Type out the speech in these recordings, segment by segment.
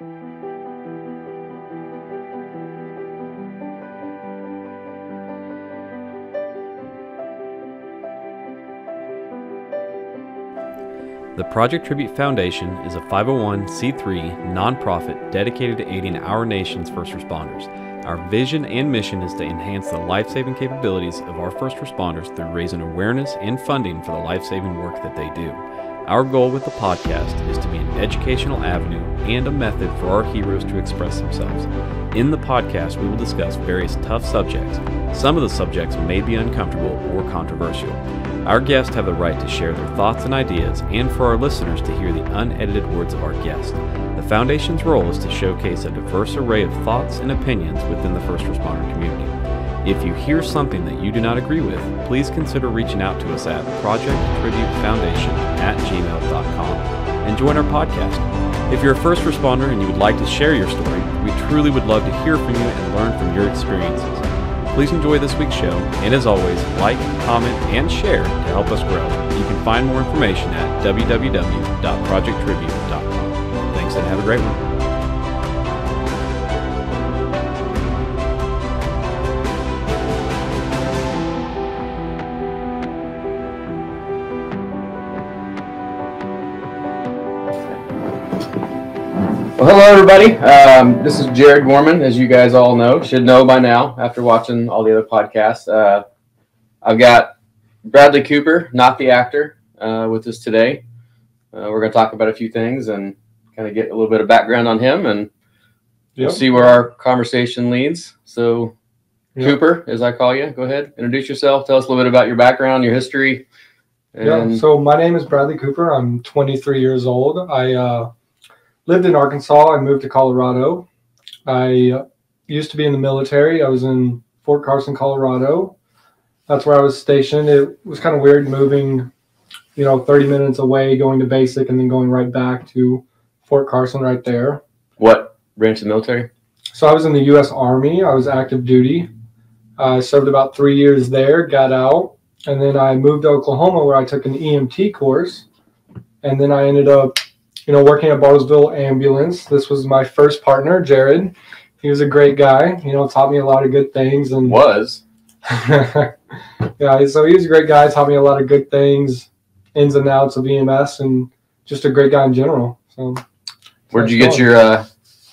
The Project Tribute Foundation is a 501c3 nonprofit dedicated to aiding our nation's first responders. Our vision and mission is to enhance the life-saving capabilities of our first responders through raising awareness and funding for the life-saving work that they do. Our goal with the podcast is to be an educational avenue and a method for our heroes to express themselves. In the podcast, we will discuss various tough subjects. Some of the subjects may be uncomfortable or controversial. Our guests have the right to share their thoughts and ideas, and for our listeners to hear the unedited words of our guest. The Foundation's role is to showcase a diverse array of thoughts and opinions within the first responder community. If you hear something that you do not agree with, please consider reaching out to us at projecttributefoundation@gmail.com and join our podcast. If you're a first responder and you would like to share your story, we truly would love to hear from you and learn from your experiences. Please enjoy this week's show, and as always, like, comment, and share to help us grow. You can find more information at www.projecttribute.com. Thanks and have a great one. Well, hello, everybody. This is Jared Gorman, as you guys all should know by now after watching all the other podcasts. I've got Bradley Cooper, not the actor, with us today. We're going to talk about a few things and kind of get a little bit of background on him, and we'll see where our conversation leads. So, Cooper, as I call you, go ahead, introduce yourself. Tell us a little bit about your background, your history. So my name is Bradley Cooper. I'm 23 years old. I lived in Arkansas. I moved to Colorado. I used to be in the military. I was in Fort Carson, Colorado. That's where I was stationed. It was kind of weird moving, 30 minutes away, going to basic, and then going right back to Fort Carson right there. What branch of the military? So I was in the U.S. Army. I was active duty. I served about 3 years there, got out, and then I moved to Oklahoma where I took an EMT course, and then I ended up working at Bartlesville Ambulance. This was my first partner, Jared. He was a great guy, taught me a lot of good things. And yeah, so he was a great guy, taught me a lot of good things, ins and outs of EMS, and just a great guy in general. So, where'd you get your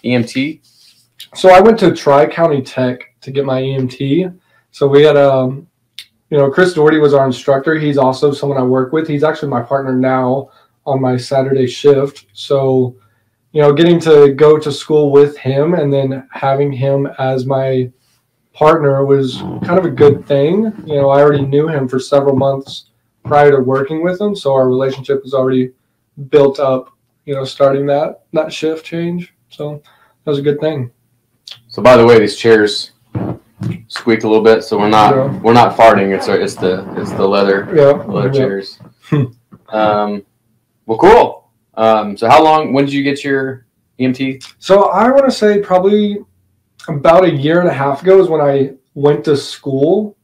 EMT? So I went to Tri-County Tech to get my EMT. So we had Chris Doherty was our instructor. He's also someone I work with. He's actually my partner now on my Saturday shift. So, getting to go to school with him and then having him as my partner was kind of a good thing. I already knew him for several months prior to working with him. So our relationship was already built up, starting that shift change. So that was a good thing. So by the way, these chairs squeak a little bit, so we're not farting. It's the leather chairs. Well, cool. So when did you get your EMT? So I want to say probably about a year and a half ago is when I went to school.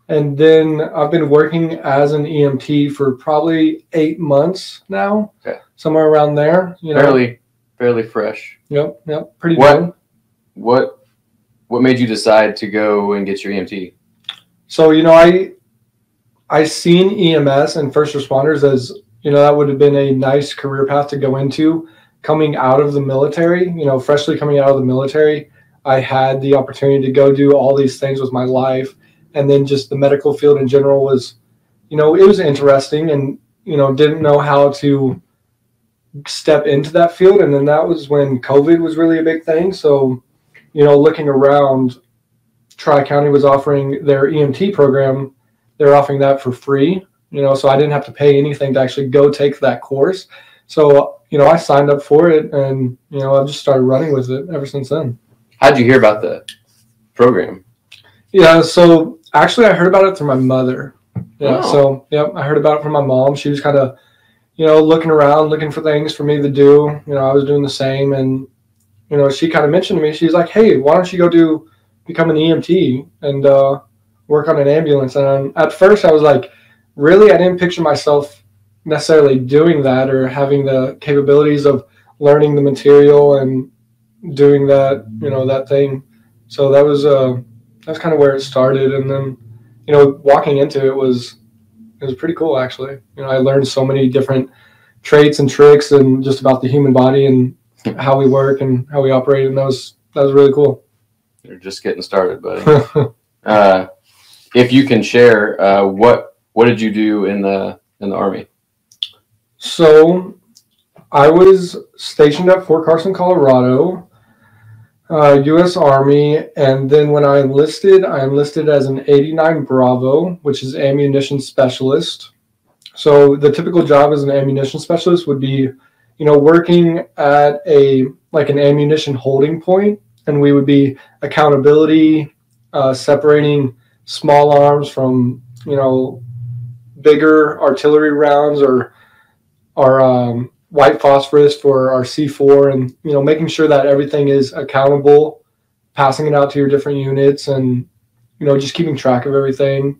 And then I've been working as an EMT for probably 8 months now. Okay. Somewhere around there. Fairly fresh. Yep. Pretty good. What made you decide to go and get your EMT? So, I seen EMS and first responders as that would have been a nice career path to go into coming out of the military. Freshly coming out of the military, I had the opportunity to go do all these things with my life. And then just the medical field in general was, it was interesting and, didn't know how to step into that field. And then that was when COVID was really a big thing. So, looking around, Tri-County was offering their EMT program. They're offering that for free. So I didn't have to pay anything to actually go take that course. So, I signed up for it and, I've just started running with it ever since then. How'd you hear about the program? Yeah, so actually I heard about it through my mother. Yeah, So, I heard about it from my mom. She was kind of, looking around, looking for things for me to do. I was doing the same. And, she kind of mentioned to me, she's like, hey, why don't you go become an EMT and work on an ambulance? And at first I was like, really, I didn't picture myself necessarily doing that or having the capabilities of learning the material and, doing that, that thing. So that's kind of where it started. And then, walking into it was pretty cool, actually. I learned so many different traits and tricks and just about the human body and how we work and how we operate. And that was really cool. You're just getting started, buddy. If you can share, what did you do in the Army? So I was stationed at Fort Carson, Colorado, U.S. Army, and then when I enlisted as an 89 Bravo, which is ammunition specialist. So the typical job as an ammunition specialist would be, working at an ammunition holding point, and we would be accountability, separating small arms from, bigger artillery rounds or white phosphorus for our C4, and making sure that everything is accountable, passing it out to your different units, and just keeping track of everything,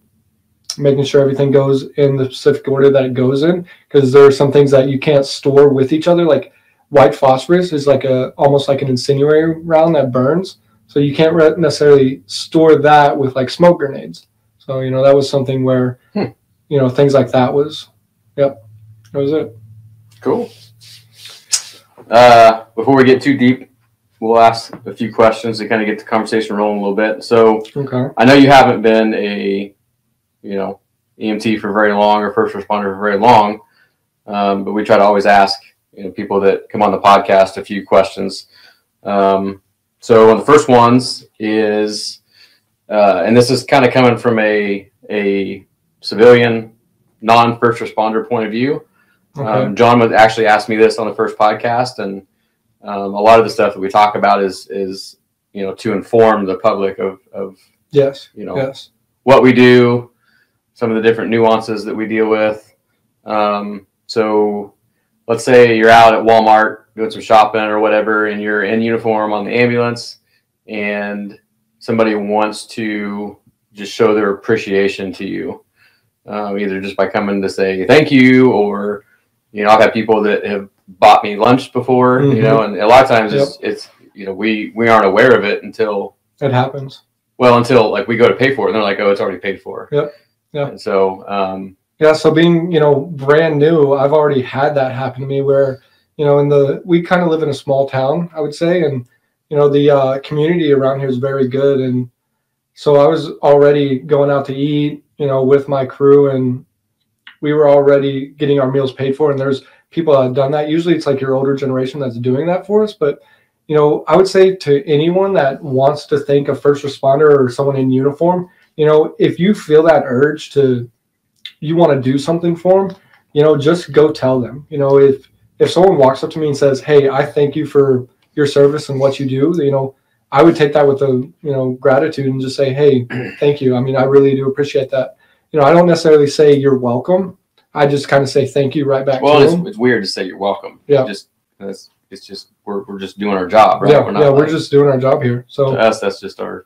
making sure everything goes in the specific order that it goes in, because there are some things that you can't store with each other. Like white phosphorus is almost like an incendiary round that burns, so you can't necessarily store that with like smoke grenades. So that was something where things like that was that was it. Cool. Before we get too deep, we'll ask a few questions to kind of get the conversation rolling a little bit. So okay. I know you haven't been a, EMT for very long or first responder for very long, but we try to always ask, people that come on the podcast a few questions. So one of the first ones is, and this is kind of coming from a civilian, non-first responder point of view. Okay. John would actually ask me this on the first podcast, and a lot of the stuff that we talk about is to inform the public of yes, what we do, some of the different nuances that we deal with. So let's say you're out at Walmart doing some shopping or whatever, and you're in uniform on the ambulance, and somebody wants to just show their appreciation to you, either just by coming to say thank you, or I've had people that have bought me lunch before, and a lot of times it's we aren't aware of it until it happens. Well, until like we go to pay for it, and they're like, "Oh, it's already paid for." Yep. Yeah. And so, so being brand new, I've already had that happen to me where we kind of live in a small town, I would say, and the community around here is very good, and so I was already going out to eat, with my crew, and we were already getting our meals paid for, and there's people that have done that. Usually it's like your older generation that's doing that for us. But, I would say to anyone that wants to thank a first responder or someone in uniform, if you feel that urge you want to do something for them, just go tell them. If someone walks up to me and says, "Hey, I thank you for your service and what you do," I would take that with gratitude and just say, "Hey, thank you. I mean, I really do appreciate that." I don't necessarily say you're welcome. I just kind of say thank you right back to them. It's weird to say you're welcome. Yeah. It's just we're just doing our job, right? Yeah, we're just doing our job here. So to us, that's just our.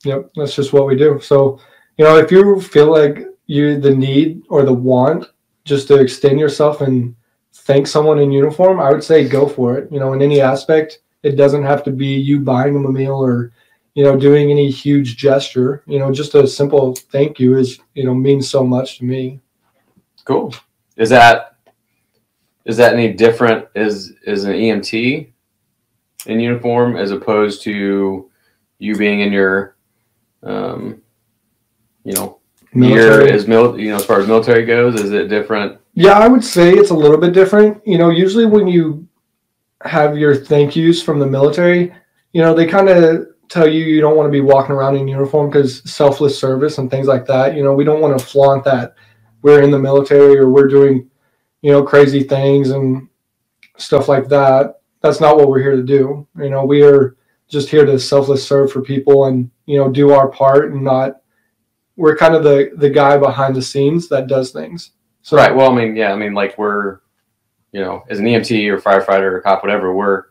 Yep, that's just what we do. So, if you feel like the need or the want just to extend yourself and thank someone in uniform, I would say go for it. In any aspect, it doesn't have to be you buying them a meal or doing any huge gesture. Just a simple thank you means so much to me. Cool. Is that any different as an EMT in uniform as opposed to you being in your, military? As far as military goes? Is it different? Yeah, I would say it's a little bit different. Usually when you have your thank yous from the military, they kind of tell you don't want to be walking around in uniform because selfless service and things like that. We don't want to flaunt that we're in the military or we're doing, crazy things and stuff like that. That's not what we're here to do. We are just here to selfless serve for people and, do our part and we're kind of the guy behind the scenes that does things. So, right. Well, like we're, as an EMT or firefighter or cop, whatever, we're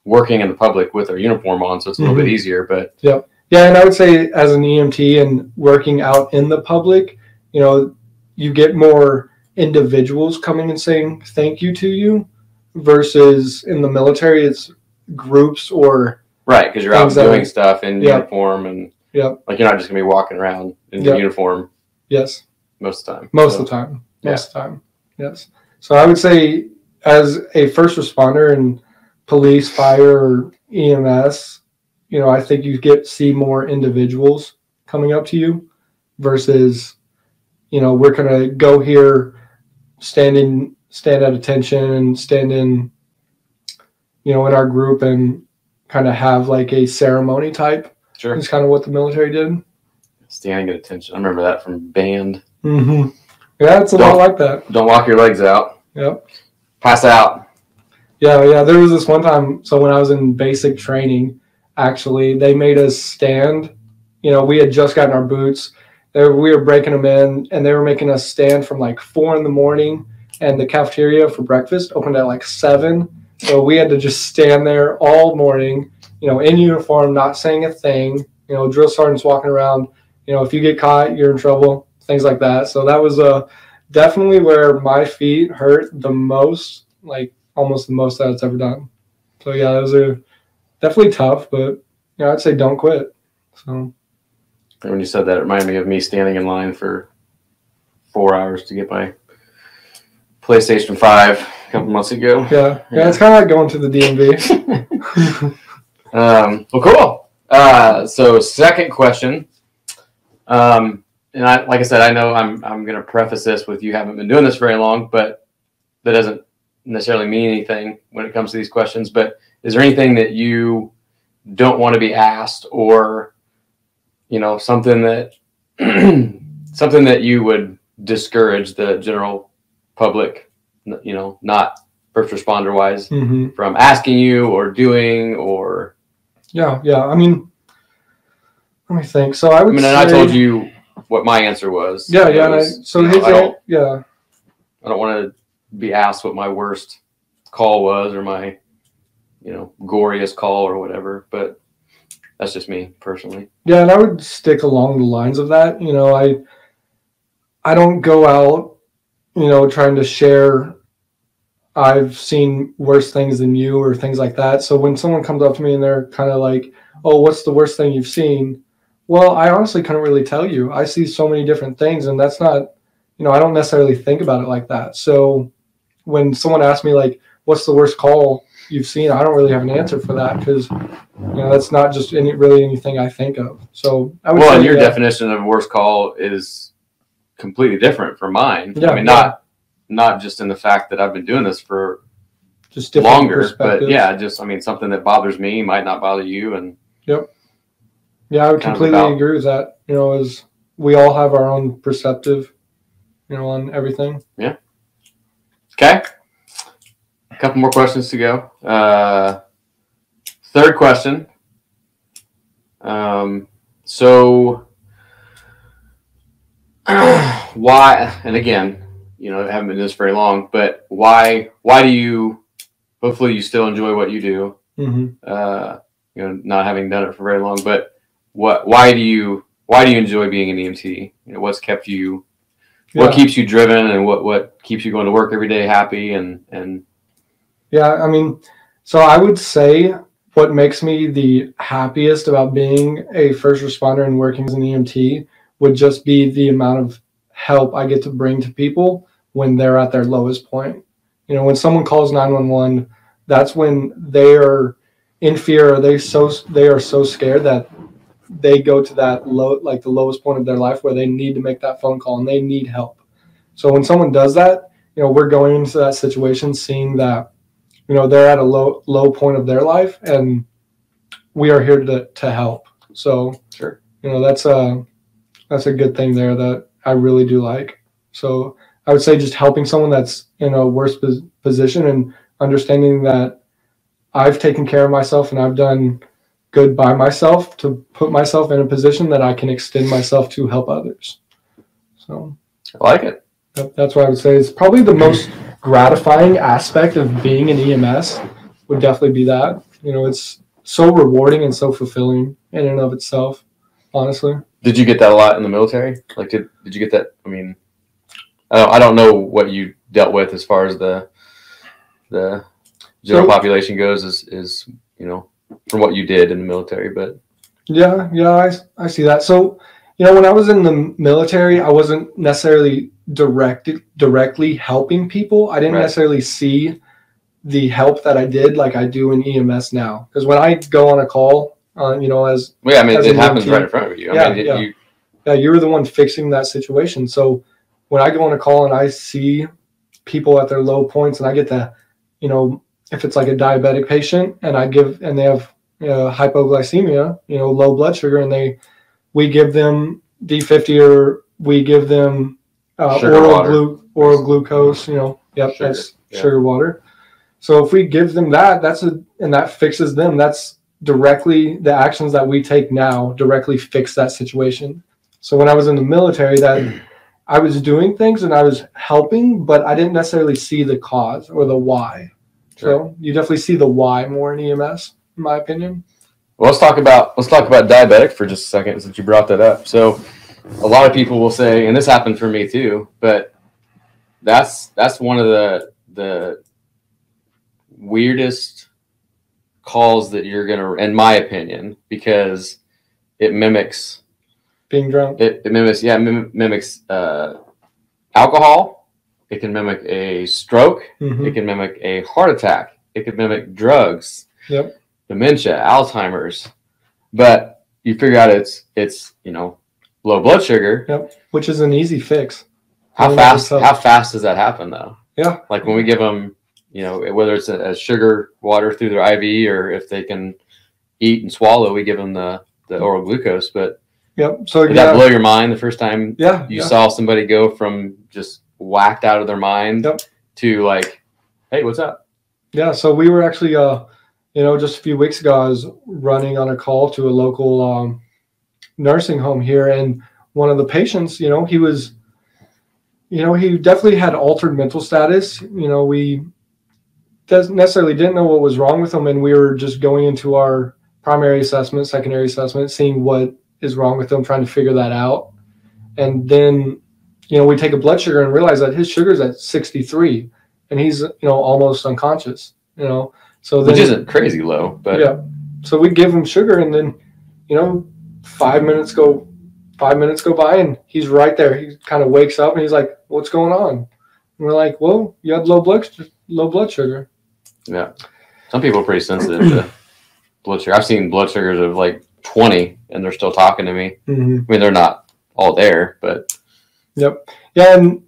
working in the public with our uniform on, so it's a little bit easier. But yeah, and I would say as an EMT and working out in the public, you get more individuals coming and saying thank you to you versus in the military. It's groups or right, because you're out things that doing are- stuff in Yep. uniform, and Yep. like you're not just gonna be walking around in Yep. uniform Yes. most of the time. Most So, of the time. yeah. Most of the time. Yes. So I would say, as a first responder in police, fire, or EMS, I think you see more individuals coming up to you versus, we're gonna go here, stand at attention, and stand in, in our group and kind of have like a ceremony type. Sure. It's kind of what the military did. Standing at attention. I remember that from band. Mm-hmm. Yeah, it's a lot like that. Don't walk your legs out. Yep. Pass out. Yeah. There was this one time. So when I was in basic training, actually, they made us stand. We had just gotten our boots. We were breaking them in, and they were making us stand from like 4 in, and the cafeteria for breakfast opened at like 7. So we had to just stand there all morning, in uniform, not saying a thing. Drill sergeants walking around. If you get caught, you're in trouble. Things like that. So that was definitely where my feet hurt the most, like almost the most that it's ever done. So yeah, that was definitely tough, but I'd say don't quit. So when you said that, it reminded me of me standing in line for 4 hours to get my PlayStation 5 a couple months ago. Yeah, it's kind of like going to the DMV. Well, cool. So second question. And like I said, I know I'm going to preface this with you haven't been doing this very long, but that doesn't necessarily mean anything when it comes to these questions. But is there anything that you don't want to be asked, or something that something that you would discourage the general public, not first responder wise, from asking you or doing, or Yeah. I mean, let me think. So I would say, I told you what my answer was. Yeah. It was, I don't want to be asked what my worst call was, or my goriest call or whatever, but that's just me personally. Yeah, and I would stick along the lines of that. I don't go out, trying to share I've seen worse things than you or things like that. So when someone comes up to me and they're kind of like, "Oh, what's the worst thing you've seen?" Well, I honestly couldn't really tell you. I see so many different things, and that's not, I don't necessarily think about it like that. So when someone asks me like, "What's the worst call you've seen?" I don't really have an answer for that, because that's not just really anything I think of. So I would say, and your definition of worst call is completely different from mine. Yeah, I mean, not just in the fact that I've been doing this for just different longer, but perspectives. something that bothers me might not bother you, and yeah, I would completely agree with that. As we all have our own perspective, on everything. Yeah. Okay. A couple more questions to go. Third question. So why? And again, I haven't been doing this very long, but why do you? Hopefully, you still enjoy what you do. Mm-hmm. Not having done it for very long, but why do you enjoy being an EMT? What's kept you? What keeps you driven, and what keeps you going to work every day happy? And yeah, I mean, so I would say what makes me the happiest about being a first responder and working as an EMT would just be the amount of help I get to bring to people when they're at their lowest point. When someone calls 911, that's when they are in fear, or they are so scared that they go to that low, like the lowest point of their life, where they need to make that phone call and they need help. So when someone does that, we're going into that situation seeing that, they're at a low point of their life, and we are here to help. So sure, that's a good thing there that I really do like. So I would say just helping someone that's in a worse position, and understanding that I've taken care of myself and I've done good by myself to put myself in a position that I can extend myself to help others. So I like it. That's what I would say is probably the most gratifying aspect of being an EMS, would definitely be that. It's so rewarding and so fulfilling in and of itself, honestly. Did you get that a lot in the military? Like, did you get that? I mean, I don't know what you dealt with as far as the general population goes. Is you know, from what you did in the military. But Yeah, I see that. So, when I was in the military, I wasn't necessarily directly helping people. I didn't Right. necessarily see the help that I did like I do in EMS now. Because when I go on a call, as well, yeah, I mean, as it an happens EMT, right in front of you. I Yeah, mean, yeah. you yeah, you're the one fixing that situation. So when I go on a call and I see people at their low points, and I get to, if it's like a diabetic patient and they have hypoglycemia, low blood sugar, and we give them D50, or we give them Sugar water. oral glucose, Sugar, that's yeah. sugar water. So if we give them that, and that fixes them. That's directly the actions that we take now directly fix that situation. So when I was in the military, that I was doing things and I was helping, but I didn't necessarily see the cause or the why. Sure. So you definitely see the why more in EMS, in my opinion. Well, let's talk about diabetic for just a second, since you brought that up. So a lot of people will say, and this happened for me too, but that's one of the weirdest calls that you're gonna, in my opinion, because it mimics Being drunk. it mimics alcohol. It can mimic a stroke. Mhm. It can mimic a heart attack. It can mimic drugs. Yep. Dementia, Alzheimer's. But you figure out it's low blood sugar. Yep. Which is an easy fix. How fast does that happen though? Yeah. Like when we give them, whether it's a sugar water through their IV, or if they can eat and swallow, we give them the oral glucose. But Yep. So did that blow your mind the first time you Yeah. saw somebody go from just whacked out of their mind Yep. to like, hey, what's up? Yeah. So we were actually, just a few weeks ago, I was running on a call to a local nursing home here, and one of the patients, he was, he definitely had altered mental status. We necessarily didn't know what was wrong with him, and we were just going into our primary assessment, secondary assessment, seeing what is wrong with him, trying to figure that out. And then, we take a blood sugar and realize that his sugar's at 63, and he's, almost unconscious, So then, Which isn't crazy low, but yeah. So we give him sugar, and then, 5 minutes go by, and he's right there. He kind of wakes up and he's like, "What's going on?" And we're like, "Well, you had low blood sugar." yeah, some people are pretty sensitive to blood sugar. I've seen blood sugars of like 20, and they're still talking to me. Mm-hmm. I mean, they're not all there, but Yep. Yeah, and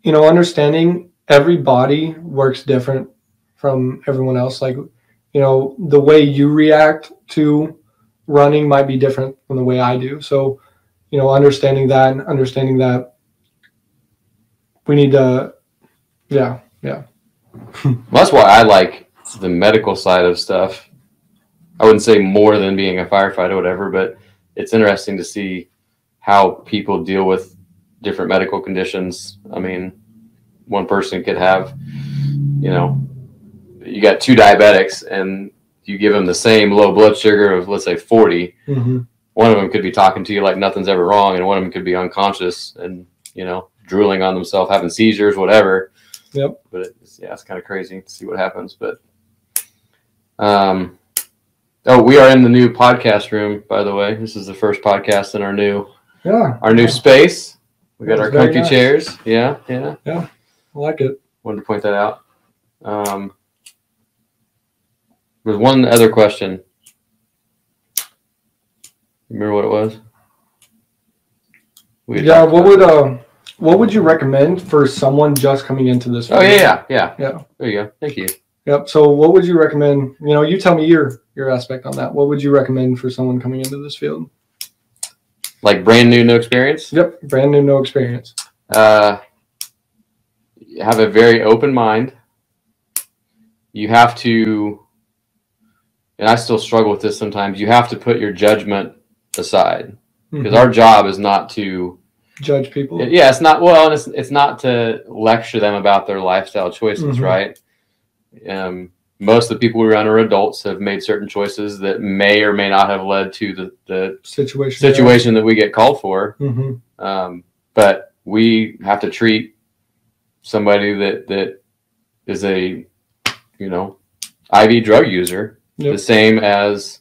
understanding every body works different from everyone else. Like, the way you react to running might be different from the way I do. So, understanding that we need to, yeah. well, that's why I like the medical side of stuff. I wouldn't say more than being a firefighter or whatever, but it's interesting to see how people deal with different medical conditions. I mean, one person could have, you got two diabetics and you give them the same low blood sugar of, let's say, 40. Mm-hmm. One of them could be talking to you like nothing's ever wrong, and one of them could be unconscious and, drooling on themselves, having seizures, whatever. Yep. But it's kind of crazy to see what happens. But we are in the new podcast room, by the way. This is the first podcast in our new space. We got our comfy chairs. Yeah. I like it. Wanted to point that out. There's one other question. Remember what it was? What would you recommend for someone just coming into this field? Oh yeah. There you go. Thank you. Yep. So what would you recommend? You tell me your aspect on that. What would you recommend for someone coming into this field? Like brand new, no experience? Yep. Brand new, no experience. Have a very open mind. You have to, and I still struggle with this sometimes, you have to put your judgment aside, because our job is not to judge people. It's not, well, and it's not to lecture them about their lifestyle choices, right? Most of the people we run are adults, have made certain choices that may or may not have led to the situation that we get called for. But we have to treat somebody that is a IV drug user Yep. The same as,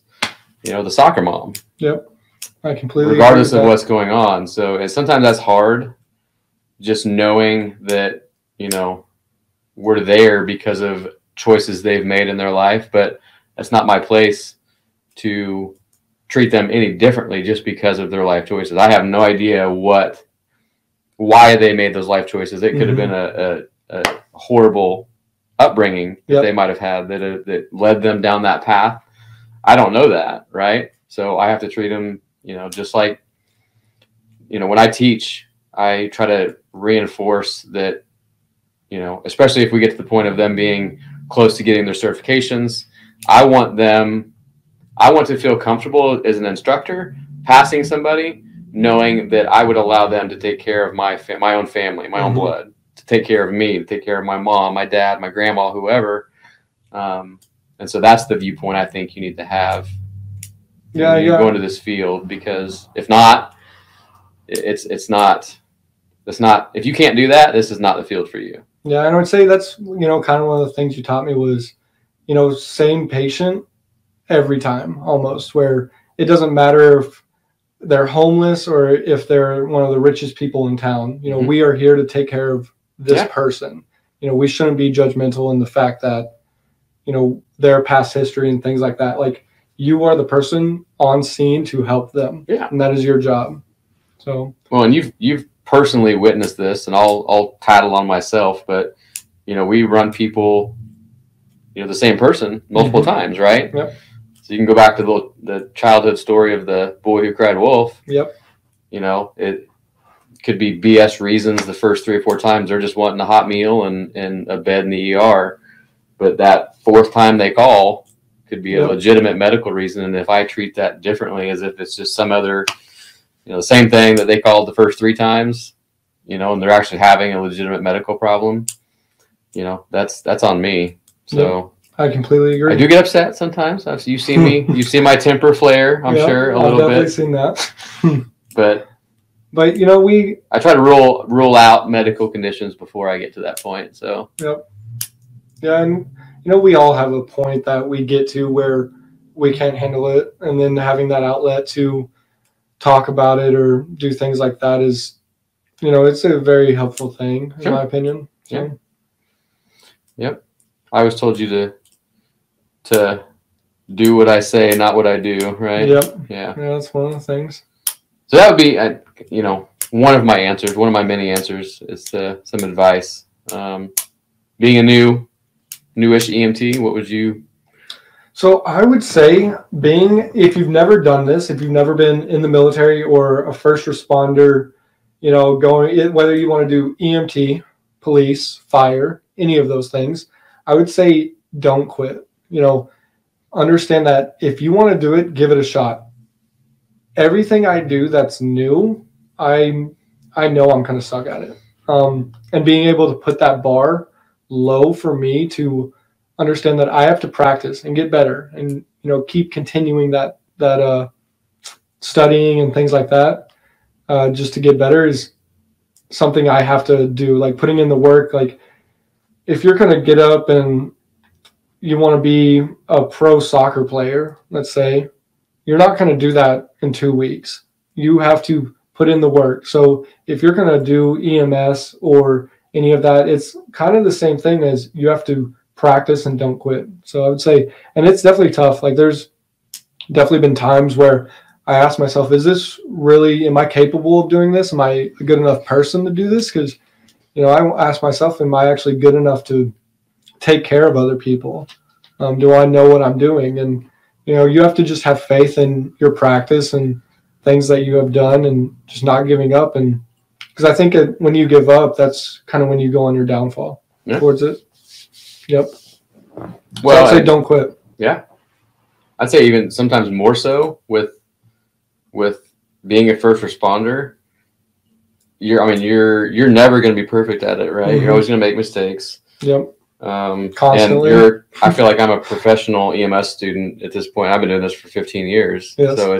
the soccer mom. Yep. I completely regardless agree of with what's going on. So sometimes that's hard, just knowing that, we're there because of choices they've made in their life, but that's not my place to treat them any differently just because of their life choices. I have no idea why they made those life choices. It could have been a horrible upbringing that they might have had that led them down that path. I don't know that, right? So I have to treat them, just like, when I teach, I try to reinforce that, especially if we get to the point of them being close to getting their certifications, I want to feel comfortable as an instructor passing somebody, knowing that I would allow them to take care of my own family, my own blood, to take care of me, to take care of my mom, my dad, my grandma, whoever. And so that's the viewpoint I think you need to have. You go into this field, because if not, it's not. If you can't do that, this is not the field for you. Yeah, and I would say that's kind of one of the things you taught me was, same patient every time almost, where it doesn't matter if they're homeless or if they're one of the richest people in town. We are here to take care of this person. We shouldn't be judgmental in the fact that their past history and things like that. Like, you are the person on scene to help them, and that is your job. So and you've personally witnessed this, and I'll tattle on myself, but we run people, the same person multiple times, right? Yep. So you can go back to the childhood story of the boy who cried wolf. Yep. It could be BS reasons the first 3 or 4 times. They're just wanting a hot meal and a bed in the ER. But that 4th time they call could be a legitimate medical reason. And if I treat that differently, as if it's just some other, the same thing that they called the first 3 times, and they're actually having a legitimate medical problem, that's on me. So I completely agree. I do get upset sometimes. You've seen me. You've seen my temper flare, I'm sure, a little bit. I've definitely seen that. But I try to rule out medical conditions before I get to that point. So yeah, and we all have a point that we get to where we can't handle it, and then having that outlet to talk about it or do things like that is, it's a very helpful thing in my opinion. So. Yep. I always told you to do what I say, not what I do, right? Yep. Yeah. Yeah, that's one of the things. So that would be, one of my answers. One of my many answers is some advice. Being a newish EMT, what would you? So I would say, if you've never done this, if you've never been in the military or a first responder, whether you want to do EMT, police, fire, any of those things, I would say don't quit. Understand that if you want to do it, give it a shot. Everything I do that's new, I know I'm going to suck at it. And being able to put that bar low for me to understand that I have to practice and get better and, keep continuing that studying and things like that, just to get better is something I have to do, like putting in the work. Like, if you're going to get up and you want to be a pro soccer player, let's say, you're not going to do that in 2 weeks. You have to put in the work. So if you're going to do EMS or any of that, it's kind of the same thing as you have to practice and don't quit. So I would say, and it's definitely tough. Like, there's definitely been times where I ask myself, am I capable of doing this? Am I a good enough person to do this? Because, I ask myself, am I actually good enough to take care of other people? Do I know what I'm doing? And, you have to just have faith in your practice and things that you have done and just not giving up. And because I think when you give up, that's kind of when you go on your downfall towards it. Yep. Well, so I'd say don't quit. Yeah. I'd say even sometimes more so with being a first responder. You're never going to be perfect at it, right? Mm-hmm. You're always going to make mistakes. Yep. Constantly. And I feel like I'm a professional EMS student at this point. I've been doing this for 15 years. Yes. So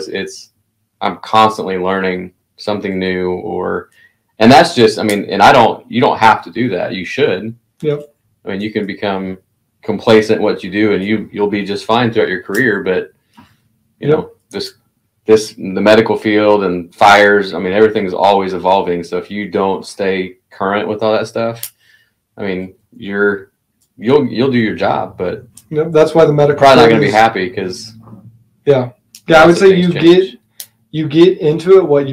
I'm constantly learning something new and that's just, and you don't have to do that. You should. Yep. You can become complacent in what you do, and you'll be just fine throughout your career. But you know, the medical field and fires, I mean, everything's always evolving. So if you don't stay current with all that stuff, I mean, you'll do your job, but that's why the medical probably not going to be happy because I would say you get into it what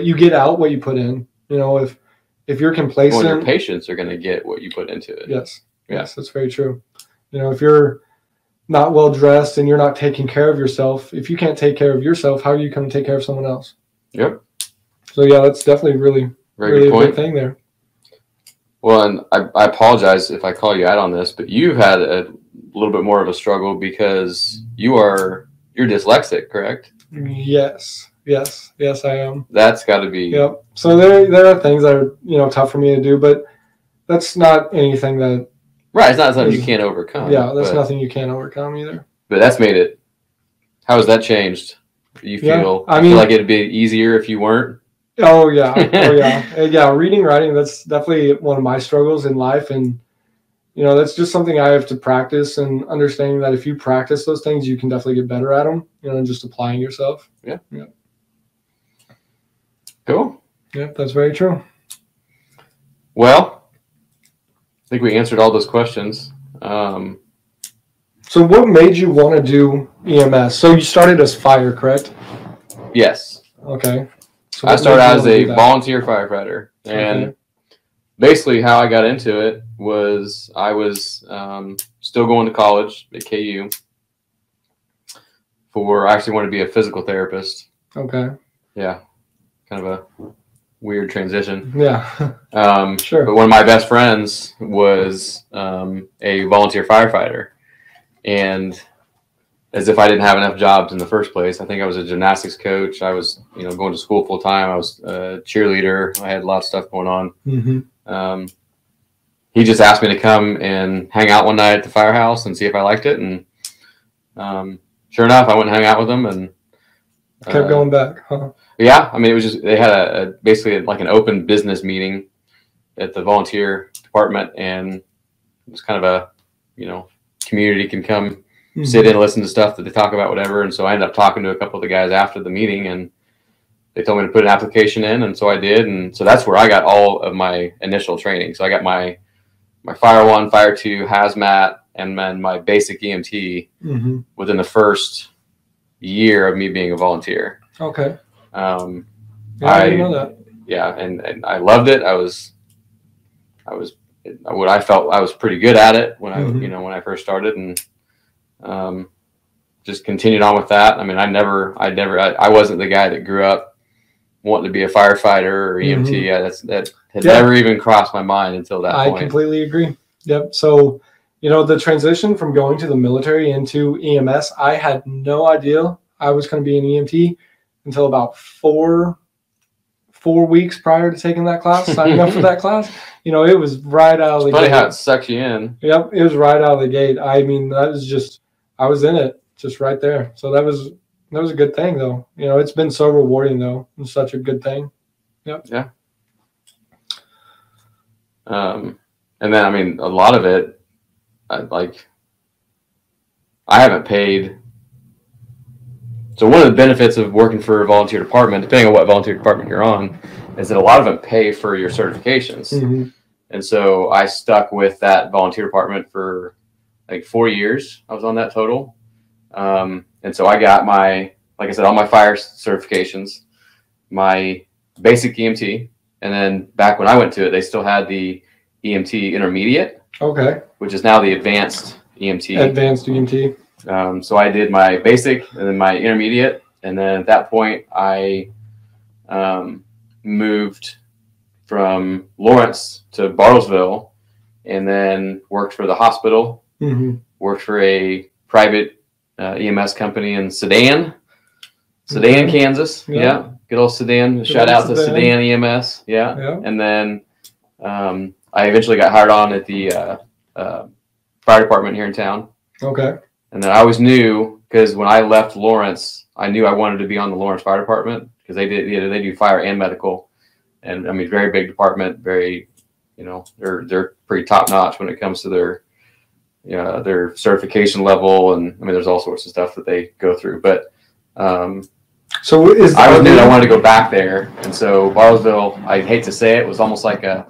you get out what you put in. You know, if you're complacent, your patients are going to get what you put into it. Yes, that's very true. You know, if you're not well dressed and you're not taking care of yourself, if you can't take care of yourself, how are you going to take care of someone else? Yep. So yeah, that's definitely really good point. A good thing there. Well, and I apologize if I call you out on this, but you've had a little bit more of a struggle because you're dyslexic, correct? Yes, I am. That's got to be. Yep. So there are things that are tough for me to do, but that's not anything that. Right, it's not something you can't overcome. Yeah, that's nothing you can't overcome either. But that's made it. How has that changed? You feel? I feel like it'd be easier if you weren't. Oh yeah, yeah. Reading, writing, that's definitely one of my struggles in life, and that's just something I have to practice, and understanding that if you practice those things, you can definitely get better at them. And just applying yourself. Yeah. Cool. Yep, that's very true. Well, I think we answered all those questions. So what made you want to do EMS? So you started as fire, correct? Yes. Okay. So I started as a volunteer firefighter. And basically how I got into it was I was still going to college at KU. I actually wanted to be a physical therapist. Okay. Yeah. Kind of a weird transition. Yeah. Sure. But one of my best friends was a volunteer firefighter. And as if I didn't have enough jobs in the first place, I think I was a gymnastics coach. I was, going to school full time. I was a cheerleader. I had a lot of stuff going on. Mm-hmm. He just asked me to come and hang out one night at the firehouse and see if I liked it. And sure enough, I went and hung out with him and kept going back. Huh? Yeah, I mean, it was just they had basically like an open business meeting at the volunteer department, and it was kind of a community can come sit in and listen to stuff that they talk about, whatever. And so I ended up talking to a couple of the guys after the meeting, and they told me to put an application in, and so I did. And so that's where I got all of my initial training. So I got my Fire 1, Fire 2, hazmat, and then my basic EMT within the first year of me being a volunteer. Okay. I didn't know that. Yeah, and I loved it. I was what I felt I was pretty good at it when when I first started, and just continued on with that. I mean, I wasn't the guy that grew up wanting to be a firefighter or EMT. That had never even crossed my mind until that point. I completely agree. Yep. So, the transition from going to the military into EMS, I had no idea I was going to be an EMT until about four weeks prior to taking that class, signing up for that class. It was right out of the gate. Funny how it sucks you in. Yep, it was right out of the gate. I mean, that was just, I was in it, just right there. So that was a good thing, though. It's been so rewarding, though. It's such a good thing. Yep. Yeah. And then, I mean, a lot of it, I haven't paid. So one of the benefits of working for a volunteer department, depending on what volunteer department you're on, is that a lot of them pay for your certifications. And so I stuck with that volunteer department for like 4 years. I was on that total. And so I got like I said, all my fire certifications, my basic EMT, and then back when I went to it, they still had the EMT intermediate. Okay. Which is now the advanced EMT. Advanced EMT. So I did my basic and then my intermediate. And then at that point, I moved from Lawrence to Bartlesville, and then worked for the hospital, worked for a private EMS company in Sedan, Kansas. Yeah. Good old Sedan. Shout out to Sedan EMS. Yeah. And then I eventually got hired on at the fire department here in town. Okay. And then I always knew, because when I left Lawrence, I knew I wanted to be on the Lawrence Fire Department, because they do fire and medical, and I mean, very big department, very, they're pretty top notch when it comes to their their certification level, and I mean, there's all sorts of stuff that they go through. But so I knew I wanted to go back there, and so Bartlesville, I hate to say it, was almost like a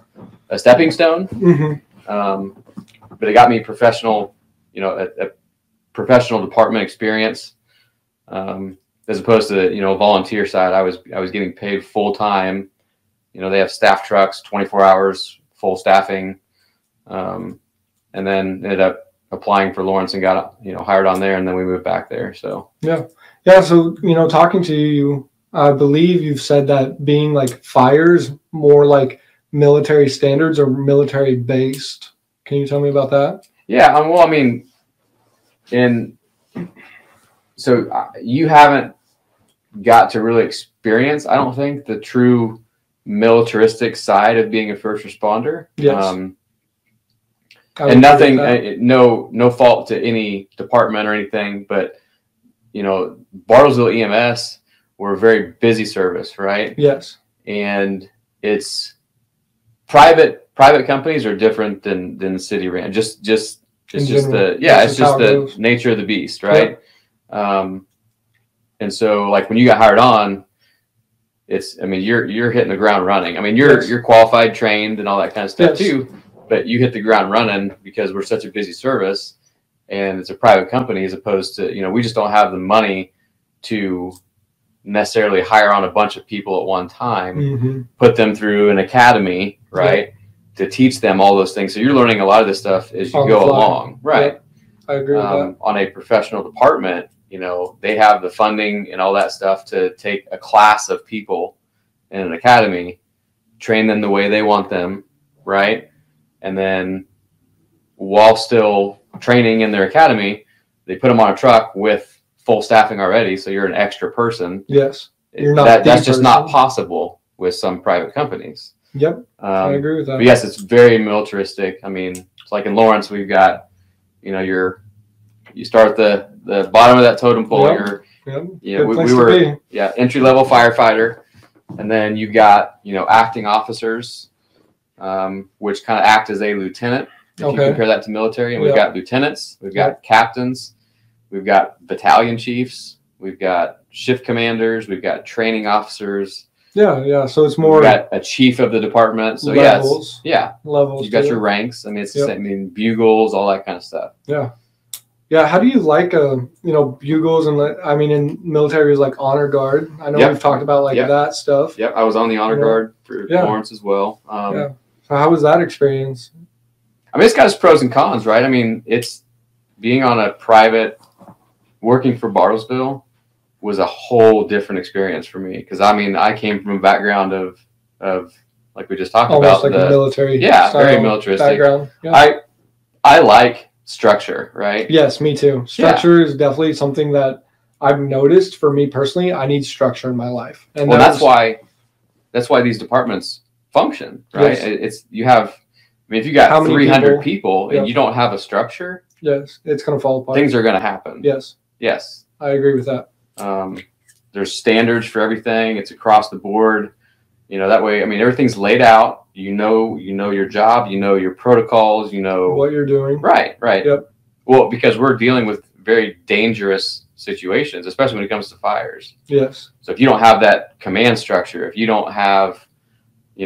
stepping stone. But it got me professional, a professional department experience, as opposed to volunteer side. I was getting paid full time. They have staff trucks, 24 hours, full staffing, and then ended up applying for Lawrence and got hired on there, and then we moved back there. So yeah. So talking to you, I believe you've said that being like fires more like military standards or military based. Can you tell me about that? Yeah. Well, I mean, so you haven't got to really experience, I don't think, the true militaristic side of being a first responder. Yes. And nothing, no fault to any department or anything, but Bartlesville EMS, we're a very busy service, right? Yes. And it's private companies are different than city ran. It's just the nature of the beast, right? Yep. And so like when you got hired on, you're hitting the ground running. I mean, you're qualified, trained, and all that kind of stuff too. But you hit the ground running because we're such a busy service, and it's a private company as opposed to we just don't have the money to necessarily hire on a bunch of people at one time, put them through an academy, right, to teach them all those things. So you're learning a lot of this stuff as you go along, right? Yep. I agree with that. On a professional department, they have the funding and all that stuff to take a class of people in an academy, train them the way they want them, right? And then while still training in their academy, they put them on a truck with full staffing already. So you're an extra person. Yes. That's just not possible with some private companies. Yep. I agree with that. But yes, it's very militaristic. I mean, it's like in Lawrence, we've got, you start at the bottom of that totem pole. Yep. We were entry-level firefighter. And then you got, acting officers, which kind of act as a lieutenant. If you compare that to military, and we've got lieutenants, we've got captains, we've got battalion chiefs, we've got shift commanders, we've got training officers. Yeah. So it's more. We've got a chief of the department. So levels. Levels. You got your ranks. I mean, it's the same. I mean, bugles, all that kind of stuff. Yeah. Yeah. How do you like bugles and in military is like honor guard. I know we've talked about that stuff. Yep. I was on the honor guard for Lawrence as well. So how was that experience? I mean, it's got its pros and cons, right? I mean, it's being on a private, working for Bartlesville was a whole different experience for me. Because I came from a background of like we just talked almost about, like a military, very militaristic background. Yeah. I like structure, right? Yes, me too. Structure is definitely something that I've noticed for me personally. I need structure in my life, and that's why these departments function, right? Yes. If you got 300 people and you don't have a structure, it's going to fall apart. Things are going to happen. Yes, I agree with that. There's standards for everything. It's across the board. That way. I mean, everything's laid out. You know your job. You know your protocols. You know what you're doing. Right. Yep. Well, because we're dealing with very dangerous situations, especially when it comes to fires. Yes. So if you don't have that command structure, if you don't have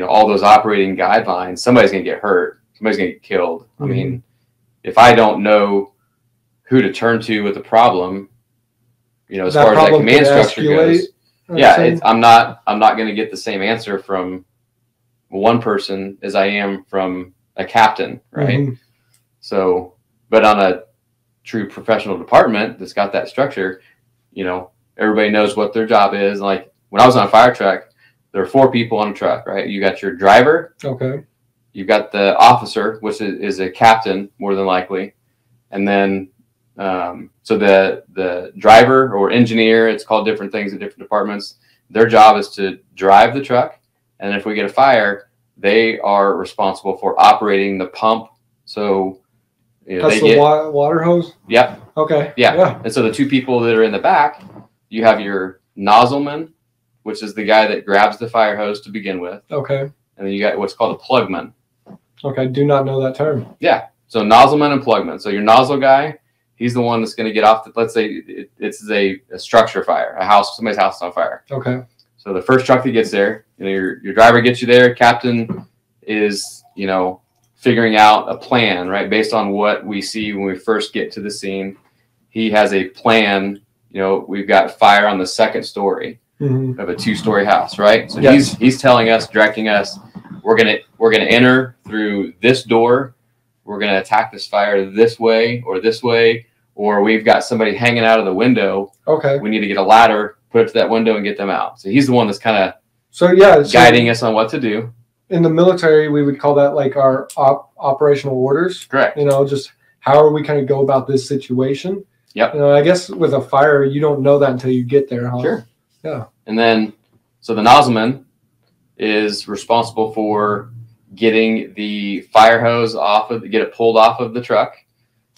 all those operating guidelines, somebody's going to get hurt. Somebody's going to get killed. I mean, if I don't know who to turn to with a problem, as far as that command structure goes, I'm not going to get the same answer from one person as I am from a captain, right? So, but on a true professional department that's got that structure, everybody knows what their job is. Like when I was on a fire truck, there are 4 people on a truck, right? You got your driver. Okay. You've got the officer, which is a captain more than likely. And then, so the driver or engineer, it's called different things in different departments. Their job is to drive the truck. And if we get a fire, they are responsible for operating the pump. So that's the water hose? Yep. Okay. Yeah. And so the 2 people that are in the back, you have your nozzleman, which is the guy that grabs the fire hose to begin with. Okay. And then you got what's called a plugman. Okay. Do not know that term. Yeah. So nozzleman and plugman. So your nozzle guy, he's the one that's going to get off. Let's say it's a structure fire, a house, somebody's house is on fire. Okay. So the first truck that gets there, your driver gets you there. Captain is, figuring out a plan, right? Based on what we see when we first get to the scene. He has a plan. We've got fire on the second story of a 2-story house, right? So he's telling us, directing us, we're gonna enter through this door. We're gonna attack this fire this way, or we've got somebody hanging out of the window. Okay. We need to get a ladder, put it to that window, and get them out. So he's the one that's kind of guiding us on what to do. In the military, we would call that like our operational orders. Correct. Just how are we kind of go about this situation? Yep. I guess with a fire, you don't know that until you get there, huh? Sure. Yeah. And then, so the nozzleman is responsible for getting the fire hose get it pulled off of the truck.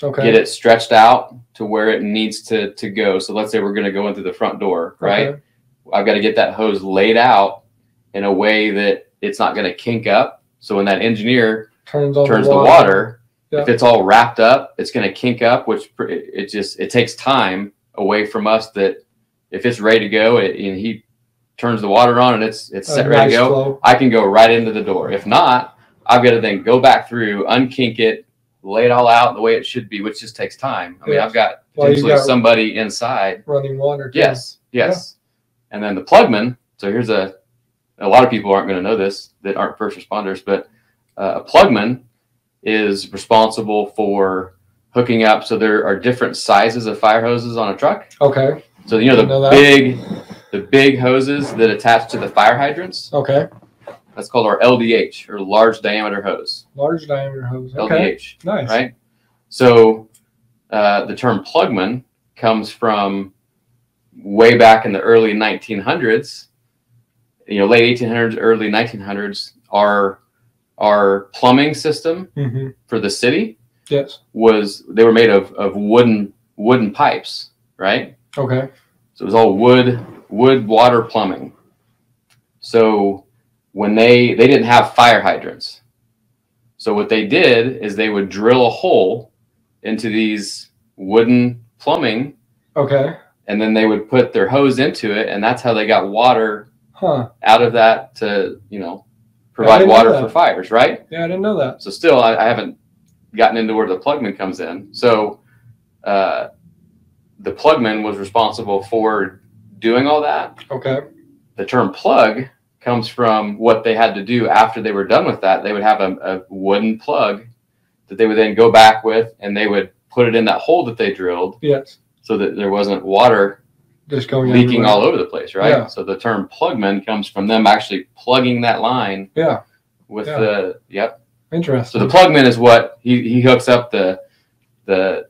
Okay. Get it stretched out to where it needs to go. So let's say we're going to go in through the front door, right? Okay. I've got to get that hose laid out in a way that it's not going to kink up. So when that engineer turns the water, if it's all wrapped up, it's going to kink up, which it takes time away from us. That if it's ready to go, and he turns the water on and it's set ready to go, flow. I can go right into the door. If not, I've got to then go back through, unkink it, lay it all out the way it should be, which just takes time. I mean, I've got potentially somebody inside running water too. Yes. Yeah. And then the plugman. So here's a lot of people aren't going to know this that aren't first responders, but a plugman is responsible for hooking up. So there are different sizes of fire hoses on a truck. Okay. So the big hoses that attach to the fire hydrants. Okay. That's called our LDH, or large diameter hose. Large diameter hose. Okay. LDH. Nice. Right. So the term plugman comes from way back in the early 1900s. Late 1800s, early 1900s. Our plumbing system for the city, they were made of wooden pipes, right? Okay. So it was all wood water plumbing. So when they didn't have fire hydrants, so what they did is they would drill a hole into these wooden plumbing. Okay. And then they would put their hose into it, and that's how they got water out of that to provide water for fires, right? Yeah, I didn't know that. So still, I haven't gotten into where the plugman comes in. So the plugman was responsible for doing all that. Okay. The term plug comes from what they had to do after they were done with that. They would have a wooden plug that they would then go back with, and they would put it in that hole that they drilled. Yes. So that there wasn't water just going leaking all over the place, right? Yeah. So the term plugman comes from them actually plugging that line. Yeah. With Interesting. So the plugman is what he hooks up the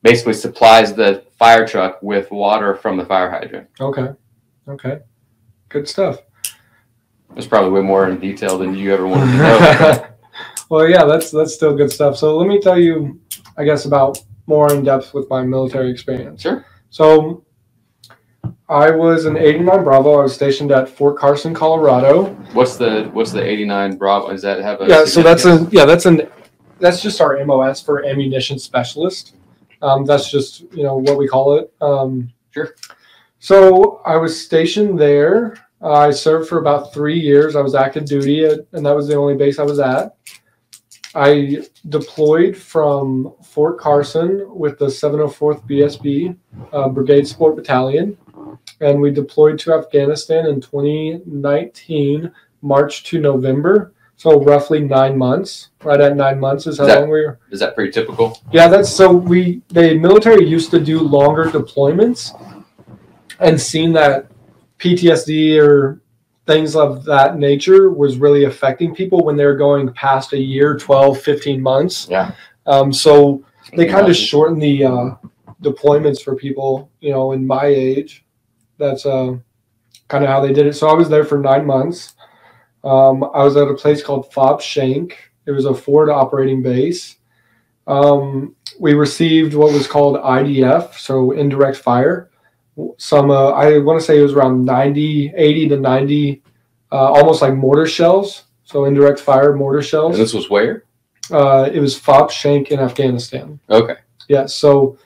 basically supplies the fire truck with water from the fire hydrant. Okay. Good stuff. It's probably way more in detail than you ever wanted to know. Well, yeah, that's still good stuff. So let me tell you, I guess, about more in depth with my military experience. Sure. So I was in 89 Bravo. I was stationed at Fort Carson, Colorado. What's the 89 Bravo? Does that have a so that's just our MOS for ammunition specialist. That's just what we call it. Sure. So I was stationed there. I served for about 3 years. I was active duty, and that was the only base I was at. I deployed from Fort Carson with the 704th BSB Brigade Support Battalion, and we deployed to Afghanistan in 2019, March to November. So roughly 9 months. Right at 9 months is how long we were. Is that pretty typical? Yeah, the military used to do longer deployments, and seen that PTSD or things of that nature was really affecting people when they're going past a year, 12, 15 months. Yeah. So they kind of shortened the deployments for people, in my age. That's kind of how they did it. So I was there for 9 months. I was at a place called Fob Shank. It was a forward operating base. We received what was called IDF, so indirect fire. Some, I want to say it was around 80 to 90, almost like mortar shells. So indirect fire mortar shells. And this was where? It was Fob Shank in Afghanistan. Okay. Yeah, so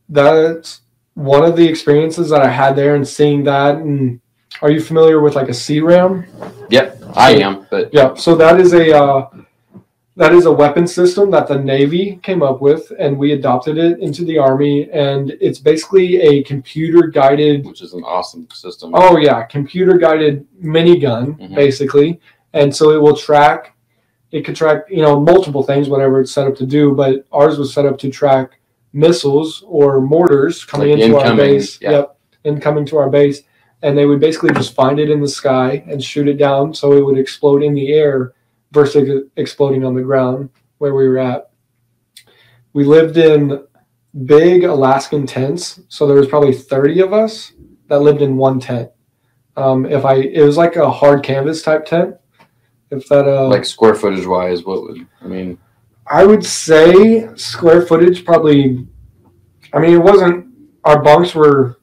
that's one of the experiences that I had there, and seeing that. And are you familiar with like a CRAM? Yep, I am. But yeah, so that is a weapon system that the Navy came up with, and we adopted it into the Army. And it's basically a computer-guided, which is an awesome system. Oh yeah, computer-guided minigun, basically. And so it will track. It could track, multiple things, whatever it's set up to do. But ours was set up to track missiles or mortars coming into our base. Yeah. Yep, incoming to our base, and they would basically just find it in the sky and shoot it down, so it would explode in the air versus exploding on the ground where we were at. We lived in big Alaskan tents, so there was probably 30 of us that lived in one tent. It was like a hard canvas type tent. If that like square footage wise, I would say square footage probably. It wasn't. Our bunks were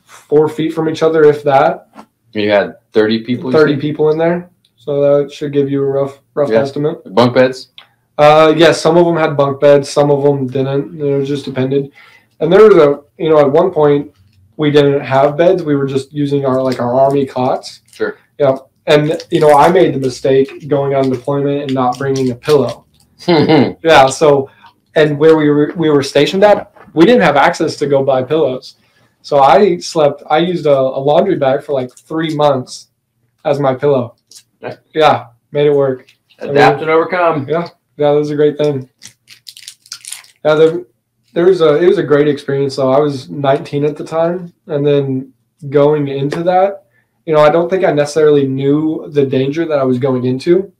4 feet from each other, if that. You had 30 people. 30 people in there, so that should give you a rough estimate. Bunk beds. Yes, some of them had bunk beds, some of them didn't. It just depended. And there was at one point we didn't have beds. We were just using our Army cots. Sure. Yeah. And, I made the mistake going on deployment and not bringing a pillow. Yeah. So, and where we were stationed at, we didn't have access to go buy pillows. So I used a laundry bag for like 3 months as my pillow. Yeah. Made it work. Adapt and overcome. Yeah. Yeah. That was a great thing. Yeah. It was a great experience though. I was 19 at the time. And then going into that, I don't think I necessarily knew the danger that I was going into.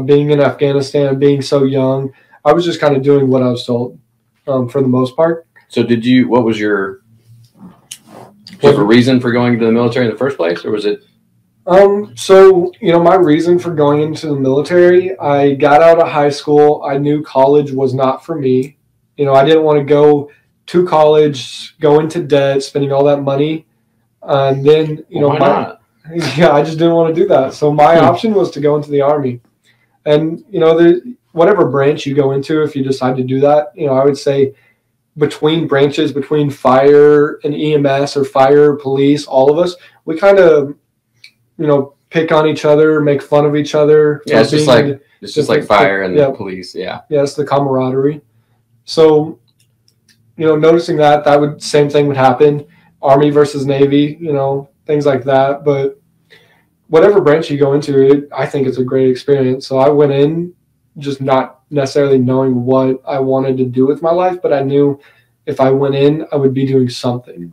Being in Afghanistan, being so young, I was just kind of doing what I was told for the most part. So what was your reason for going into the military in the first place, or was it? So, my reason for going into the military, I got out of high school. I knew college was not for me. I didn't want to go to college, go into debt, spending all that money. And then, why not? Yeah, I just didn't want to do that. So my option was to go into the Army. And, whatever branch you go into, if you decide to do that, I would say between branches, between fire and EMS or fire, police, all of us, we kind of, pick on each other, make fun of each other. Yeah, it's just like fire and police. Yeah. Yeah, it's the camaraderie. So, noticing that same thing would happen. Army versus Navy, things like that. But whatever branch you go into, I think it's a great experience. So I went in just not necessarily knowing what I wanted to do with my life, but I knew if I went in, I would be doing something.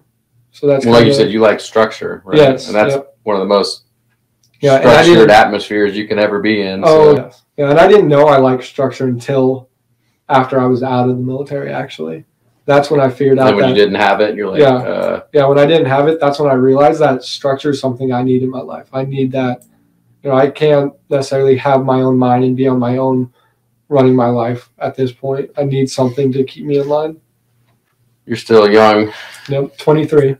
So that's like you said, you like structure, right? Yes, and that's one of the most Yeah, structured atmospheres you can ever be in. Oh, so. Yes. Yeah, and I didn't know I liked structure until after I was out of the military, actually. That's when I figured out when you didn't have it, you're like... Yeah, when I didn't have it, that's when I realized that structure is something I need in my life. I need that. You know, I can't necessarily have my own mind and be on my own running my life at this point. I need something to keep me in line. You're still young. Yep, 23.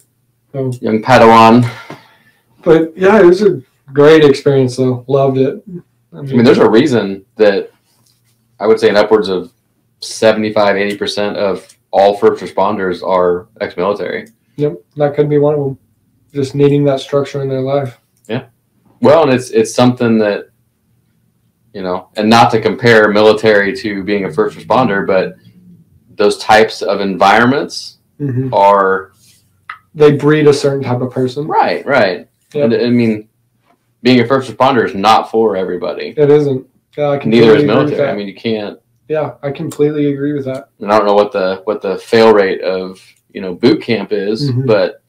So. Young Padawan. But, yeah, it was a great experience, though. Loved it. I mean, there's a reason that I would say an upwards of 75, 80% of all first responders are ex-military. Yep, that could be one of them. Just needing that structure in their life. Yeah. Well, and it's something that, you know, and not to compare military to being a first responder, but those types of environments are... They breed a certain type of person. Right, right. Yep. And, I mean, being a first responder is not for everybody. It isn't. Yeah, neither is military. I mean, you can't... Yeah, I completely agree with that. And I don't know what the fail rate of, you know, boot camp is, but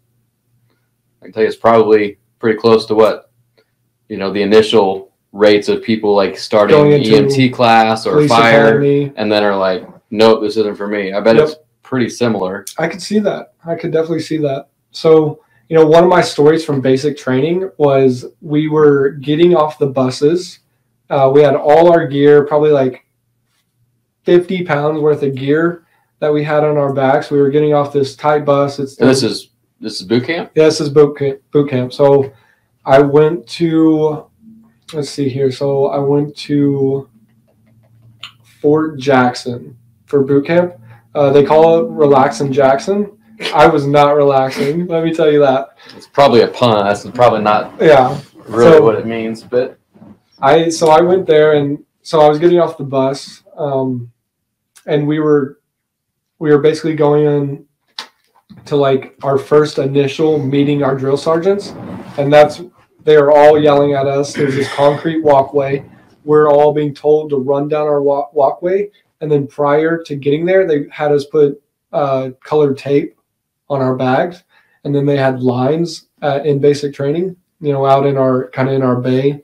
I can tell you it's probably pretty close to what, you know, the initial rates of people like starting EMT class or fire academy. And then are like, nope, this isn't for me. I bet it's pretty similar. I could see that. I could definitely see that. So, you know, one of my stories from basic training was we were getting off the buses. We had all our gear, probably like 50 pounds worth of gear that we had on our backs. We were getting off this tight bus. This is boot camp? Yeah, this is boot camp. So I went to, let's see here. So I went to Fort Jackson for boot camp. They call it Relaxin' Jackson. I was not relaxing, let me tell you that. It's probably a pun. That's probably not really what it means. But I went there, and so I was getting off the bus, and we were basically going in to like our first initial meeting our drill sergeants, and they are all yelling at us. There's this concrete walkway. We're all being told to run down our walkway, and then prior to getting there, they had us put colored tape on our bags, and then they had lines in basic training, out in our bay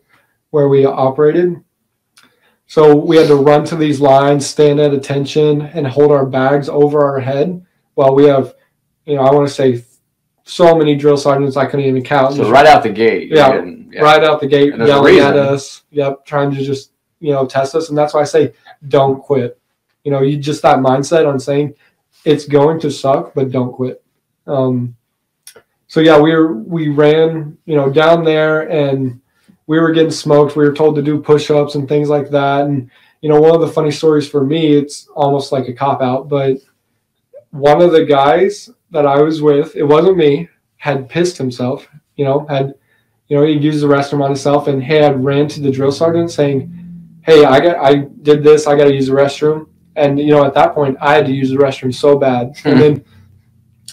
where we operated. So we had to run to these lines, stand at attention, and hold our bags over our head while we have, I want to say so many drill sergeants I couldn't even count. So right out the gate. Right out the gate, yelling at us. Yep, trying to just, test us. And that's why I say don't quit. You just that mindset on saying it's going to suck, but don't quit. So yeah, we ran, down there, and we were getting smoked. We were told to do push-ups and things like that. And, one of the funny stories for me, it's almost like a cop-out, but one of the guys that I was with, it wasn't me, had pissed himself, he used the restroom on himself, and had ran to the drill sergeant saying, hey, I did this, I got to use the restroom. And, at that point, I had to use the restroom so bad. And then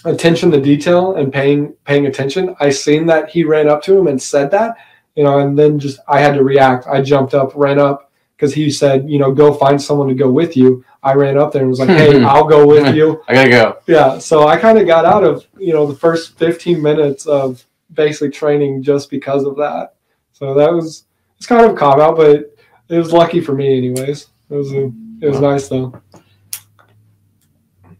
attention to detail and paying attention, I seen that he ran up to him and said that, and then just I had to react. I jumped up, ran up, because he said, go find someone to go with you. I ran up there and was like, hey, I'll go with you. I gotta go. Yeah, so I kind of got out of, the first 15 minutes of basic training just because of that. So it's kind of a cop-out, but it was lucky for me anyways. It was nice though.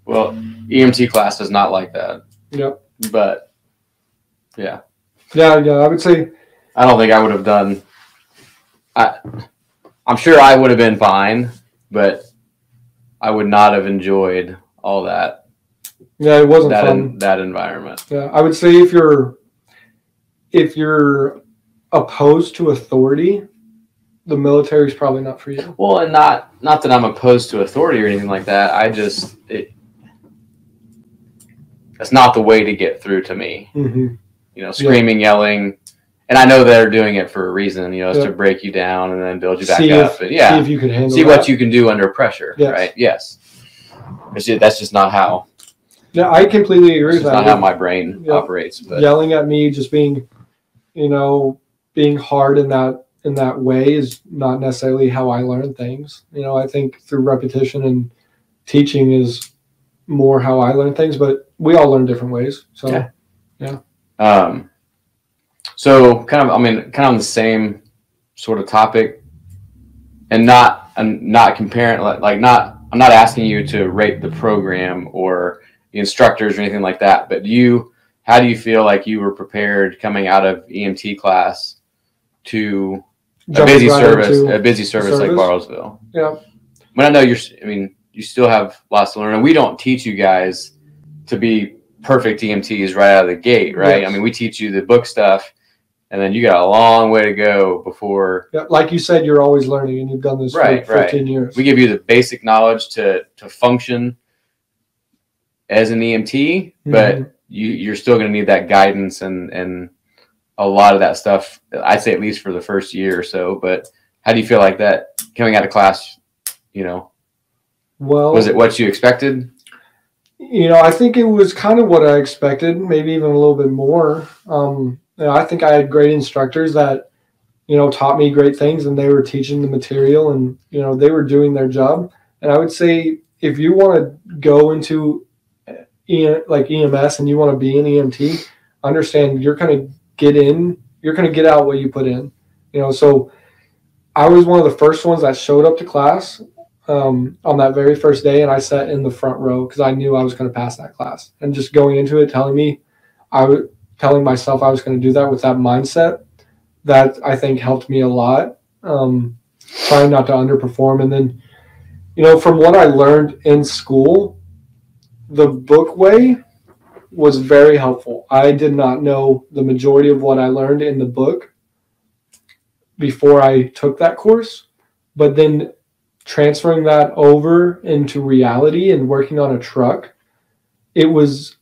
Well, EMT class is not like that. Yep. But yeah. Yeah, I would say I don't think I would have done. I'm sure I would have been fine, but I would not have enjoyed all that. Yeah, it wasn't fun. That environment. Yeah, I would say if you're opposed to authority, the military is probably not for you. Well, and not that I'm opposed to authority or anything like that. That's not the way to get through to me. Mm-hmm. Screaming, yelling. And I know they're doing it for a reason, it's to break you down and then build you back up. But yeah, see if you can handle what you can do under pressure, right? Yes. That's just not how. Yeah, I completely agree with that. That's not how my brain operates. But yelling at me, just being, being hard in that way is not necessarily how I learn things. I think through repetition and teaching is more how I learn things, but we all learn different ways. So, yeah. So kind of on the same sort of topic, and not comparing, I'm not asking you to rate the program or the instructors or anything like that, but how do you feel like you were prepared coming out of EMT class to a busy service like Bartlesville? Yeah. But I know you still have lots to learn, and we don't teach you guys to be perfect EMTs right out of the gate, right? Yes. We teach you the book stuff, and then you got a long way to go before. Yeah, like you said, you're always learning, and you've done this for 15 years. We give you the basic knowledge to function as an EMT, but you're still going to need that guidance and a lot of that stuff. I'd say at least for the first year or so. But how do you feel like that coming out of class? Well, was it what you expected? I think it was kind of what I expected, maybe even a little bit more. I think I had great instructors that, taught me great things, and they were teaching the material, and, they were doing their job. And I would say if you want to go into EMS and you want to be an EMT, understand you're going to get out what you put in. So I was one of the first ones that showed up to class on that very first day, and I sat in the front row because I knew I was going to pass that class. And just going into it, telling myself I was going to do that with that mindset, that I think helped me a lot. Trying not to underperform. And then, from what I learned in school, the book way was very helpful. I did not know the majority of what I learned in the book before I took that course. But then transferring that over into reality and working on a truck, it was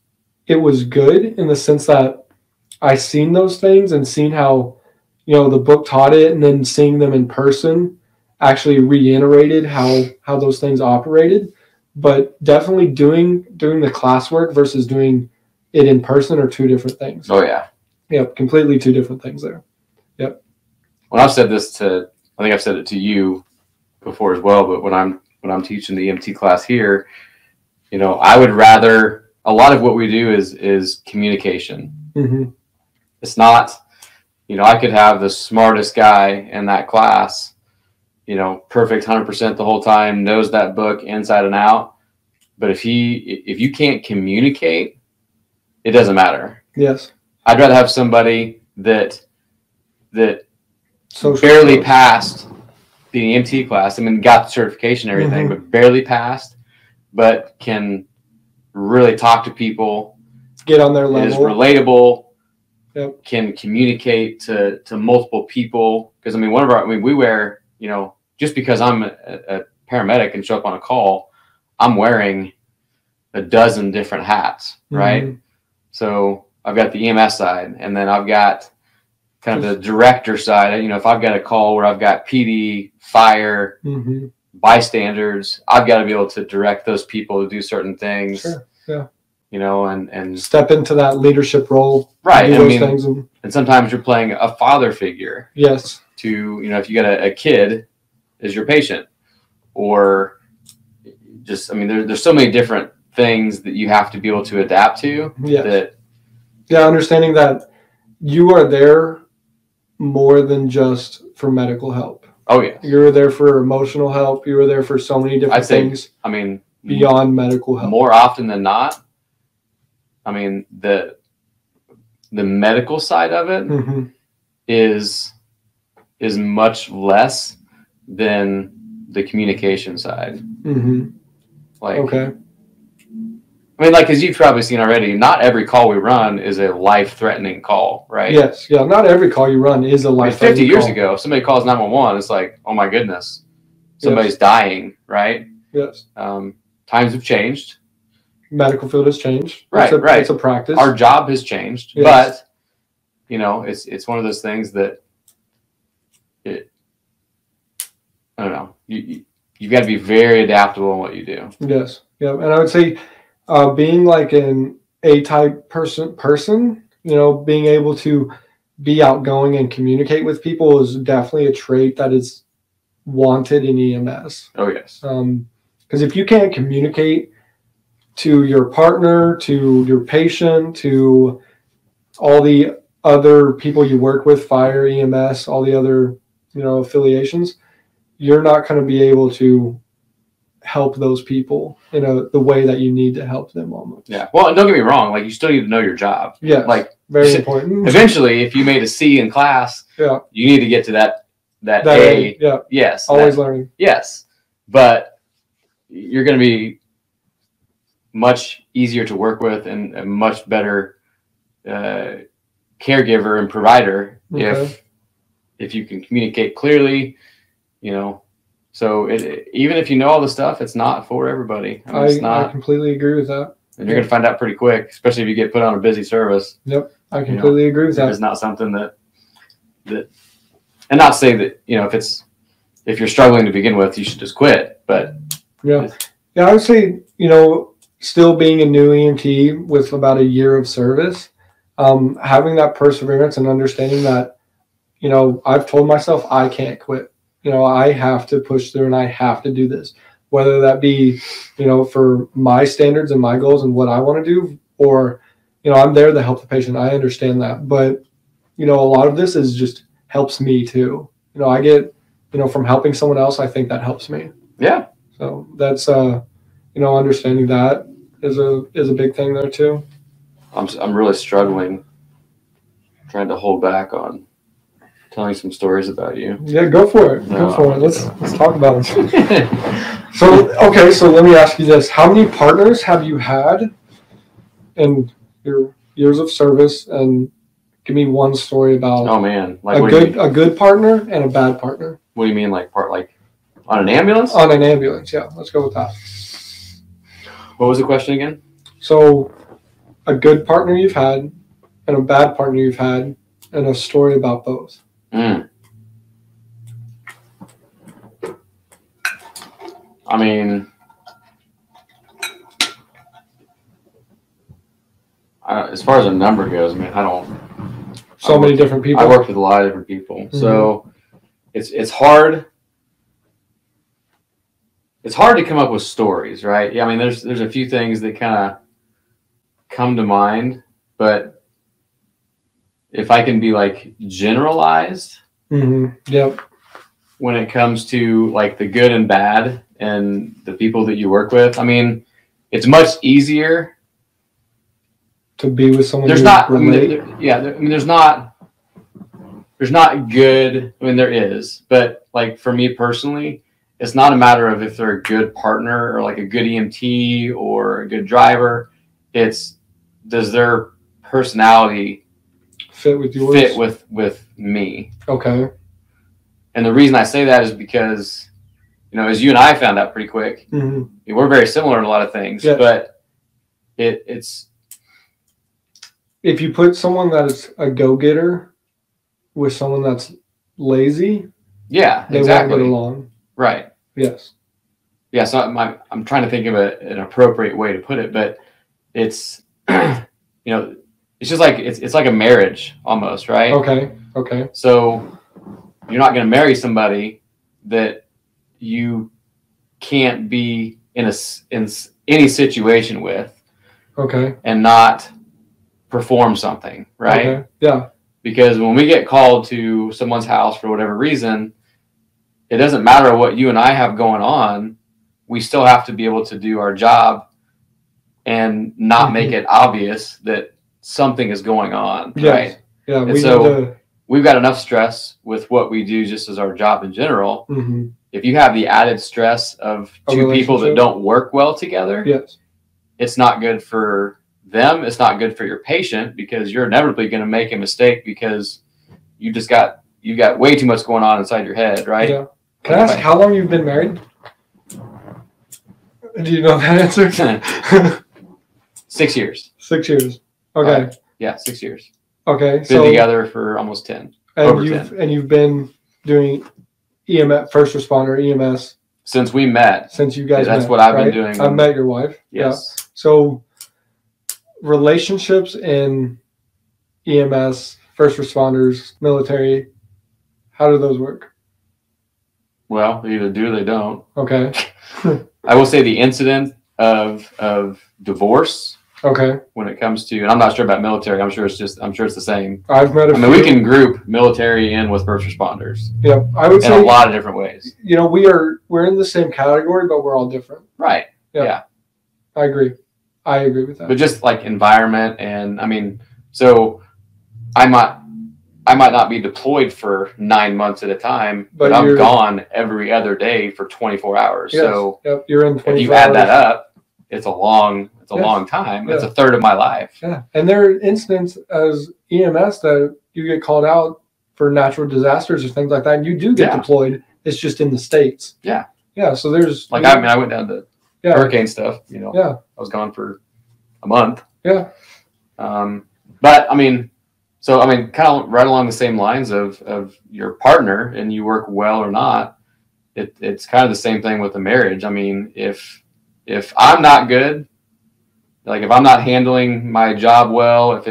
good in the sense that I seen those things and seen how, the book taught it, and then seeing them in person actually reiterated how those things operated. But definitely doing the classwork versus doing it in person are two different things. Oh yeah. Yep, completely two different things there. Yep. When I've said this I think I've said it to you before as well, but when I'm teaching the EMT class here, I would rather, a lot of what we do is communication. Mm-hmm. It's not, I could have the smartest guy in that class, perfect 100% the whole time, knows that book inside and out. But if you can't communicate, it doesn't matter. Yes. I'd rather have somebody that Social barely skills. Passed the EMT class. I mean, got the certification and everything, Mm-hmm. but barely passed, but can really talk to people, Get on their level. is relatable, Yep. can communicate to multiple people. Because we wear, just because I'm a paramedic and show up on a call, I'm wearing a dozen different hats, right? Mm-hmm. So I've got the EMS side, and then I've got kind of the director side. If I've got a call where I've got PD, fire, Mm-hmm. bystanders, I've got to be able to direct those people to do certain things. Sure. Yeah. And Step into that leadership role. right. Do those things. And sometimes you're playing a father figure. Yes. To, if you got a kid as your patient, or just, there's so many different things that you have to be able to adapt to. Yes. Understanding that you are there more than just for medical help. Oh yeah. You're there for emotional help. You were there for so many different things. Beyond medical help. More often than not, the medical side of it mm-hmm. is much less than the communication side. Mm-hmm. Okay. As you've probably seen already, not every call we run is a life-threatening call, right? Yes. Yeah. Not every call you run is a life-threatening 50 years ago, somebody calls 911, it's like, oh my goodness, somebody's dying, right? Yes. Times have changed. Medical field has changed. Right. It's a practice. Our job has changed, yes. But it's one of those things that I don't know. You've got to be very adaptable in what you do. Yes. Yeah. And I would say being like an A-type person, being able to be outgoing and communicate with people is definitely a trait that is wanted in EMS. Oh, yes. Because if you can't communicate to your partner, to your patient, to all the other people you work with, fire, EMS, all the other, affiliations, you're not going to be able to help those people in the way that you need to help them almost. Yeah. Well, don't get me wrong. You still need to know your job. Yeah. Very important. Eventually, if you made a C in class, you need to get to that A. Yeah. Yes. Always learning. Yes. But you're going to be much easier to work with and a much better caregiver and provider if you can communicate clearly, So even if you know all the stuff, it's not for everybody. It's not. I completely agree with that. And you're going to find out pretty quick, especially if you get put on a busy service. Yep, I completely agree with that. It's not something that, and not say that if you're struggling to begin with, you should just quit. But yeah, I would say still being a new EMT with about a year of service, having that perseverance and understanding that I've told myself I can't quit. I have to push through and I have to do this, whether that be, for my standards and my goals and what I want to do, or, I'm there to help the patient. I understand that. But, a lot of this is just helps me too. I get, from helping someone else, I think that helps me. Yeah. So that's, understanding that is a big thing there too. I'm really struggling trying to hold back on telling some stories about you. Yeah, go for it. Go for it. Let's talk about it. So let me ask you this: how many partners have you had in your years of service? And give me one story about. Oh man, a good partner and a bad partner. What do you mean, like On an ambulance? On an ambulance, yeah. Let's go with that. What was the question again? So, a good partner you've had and a bad partner you've had, and a story about both. I mean, as far as a number goes, I mean, Many different people. I worked with a lot of different people, so it's hard. It's hard to come up with stories, right? Yeah, I mean, there's a few things that kind of come to mind, but if I can be like generalized, Yep. when it comes to like the good and bad and the people that you work with, I mean, it's much easier to be with someone. There's not, I mean, there's not good. I mean, there is, but like for me personally, it's not a matter of if they're a good partner or like a good EMT or a good driver. It's, does their personality fit with yours? Fit with me? Okay. And the reason I say that is because, you know, as you and I found out pretty quick, we're very similar in a lot of things, but it's. If you put someone that is a go-getter with someone that's lazy, they won't get along. Right. Yes. Yeah. So I'm trying to think of an appropriate way to put it, but it's, you know, it's just like it's like a marriage almost, right? Okay. So you're not going to marry somebody that you can't be in any situation with, and not perform something, right? Okay. Yeah. Because when we get called to someone's house for whatever reason, it doesn't matter what you and I have going on. We still have to be able to do our job and not make it obvious that something is going on, right? Yeah. And we've got enough stress with what we do just as our job in general. If you have the added stress of two people that don't work well together, it's not good for them. It's not good for your patient, because you're inevitably going to make a mistake because you got way too much going on inside your head, right? Yeah. Can I ask how long you've been married? Do you know that answer? 6 years. 6 years. Okay. Yeah, 6 years. Okay. Been together for almost 10. And you've been doing EMS, first responder EMS since we met. Since you guys met. That's what I've been doing. I've met your wife. Yes. Yeah. So relationships in EMS, first responders, military, how do those work? Well, they either do or they don't. Okay. I will say the incident of divorce. Okay. When it comes to, and I'm not sure about military, I'm sure it's the same. I've met we can group military in with first responders. Yeah, I would say in a lot of different ways. You know, we're in the same category, but we're all different. Right. Yeah. I agree with that. But just like environment, and I mean, so I might not be deployed for 9 months at a time, but I'm gone every other day for 24 hours. Yes. So you're in 24 if you add that up, it's a long time. It's a third of my life. Yeah. And there are incidents as EMS that you get called out for natural disasters or things like that, and you do get deployed. It's just in the States. Yeah. Yeah. So there's like, I went down to hurricane stuff, you know. Yeah. I was gone for a month. Yeah. But I mean, kind of right along the same lines of your partner, and you work well or not, it's kind of the same thing with the marriage. I mean, if I'm not good, like if I'm not handling my job well,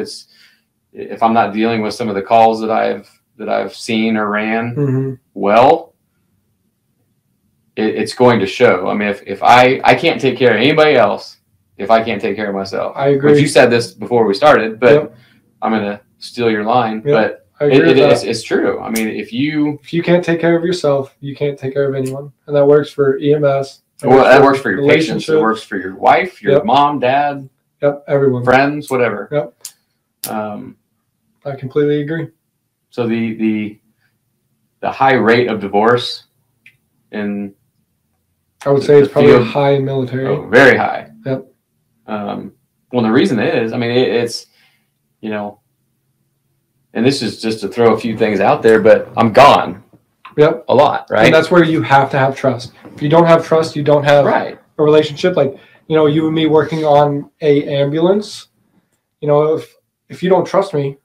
if I'm not dealing with some of the calls that I've seen or ran well, it's going to show. I mean, if I can't take care of anybody else, if I can't take care of myself. I agree. Which you said this before we started, but I'm going to steal your line. But it's true. I mean, if you can't take care of yourself, you can't take care of anyone. And that works for EMS. That works for your patients. It works for your wife, your mom, dad. Yep, everyone. Friends, whatever. Yep. I completely agree. So the high rate of divorce in, I would say it's probably high in military. Oh, very high. Yep. Well, the reason is, I mean, it's, you know, and this is just to throw a few things out there, but I'm gone Yep. a lot, right? And that's where you have to have trust. If you don't have trust, you don't have right. a relationship. Like, you and me working on a ambulance, if you don't trust me,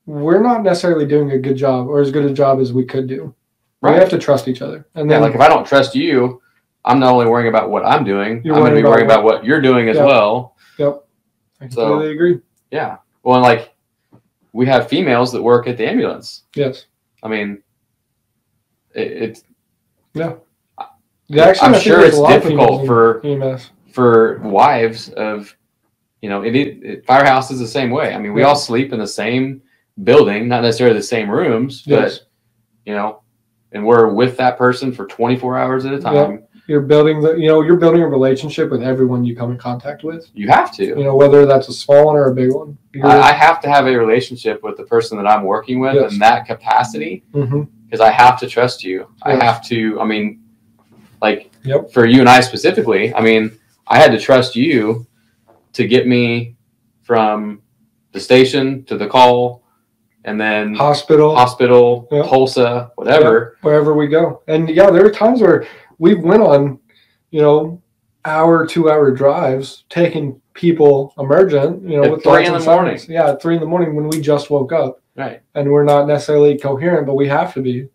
we're not necessarily doing a good job or as good a job as we could do. Right. We have to trust each other. And then, like if I don't trust you, I'm not only worrying about what I'm doing, I'm going to be worrying about what you're doing as well. Yep. I completely agree. Yeah. Well, and like we have females that work at the ambulance. Yes. I mean, it's. Yeah. Actually, I'm sure it's difficult for wives of, Firehouse is the same way. I mean, we all sleep in the same building, not necessarily the same rooms, but, and we're with that person for 24 hours at a time. Yeah. You're building you're building a relationship with everyone you come in contact with. You have to. Whether that's a small one or a big one. I have to have a relationship with the person that I'm working with in that capacity because I have to trust you. Yes. I have to, for you and I specifically, I had to trust you to get me from the station to the call and then hospital, Tulsa, whatever. Wherever we go. And there are times where we went on, 2-hour drives, taking people emergent, with 3 in the morning. Yeah, at 3 in the morning when we just woke up. Right. And we're not necessarily coherent, but we have to be,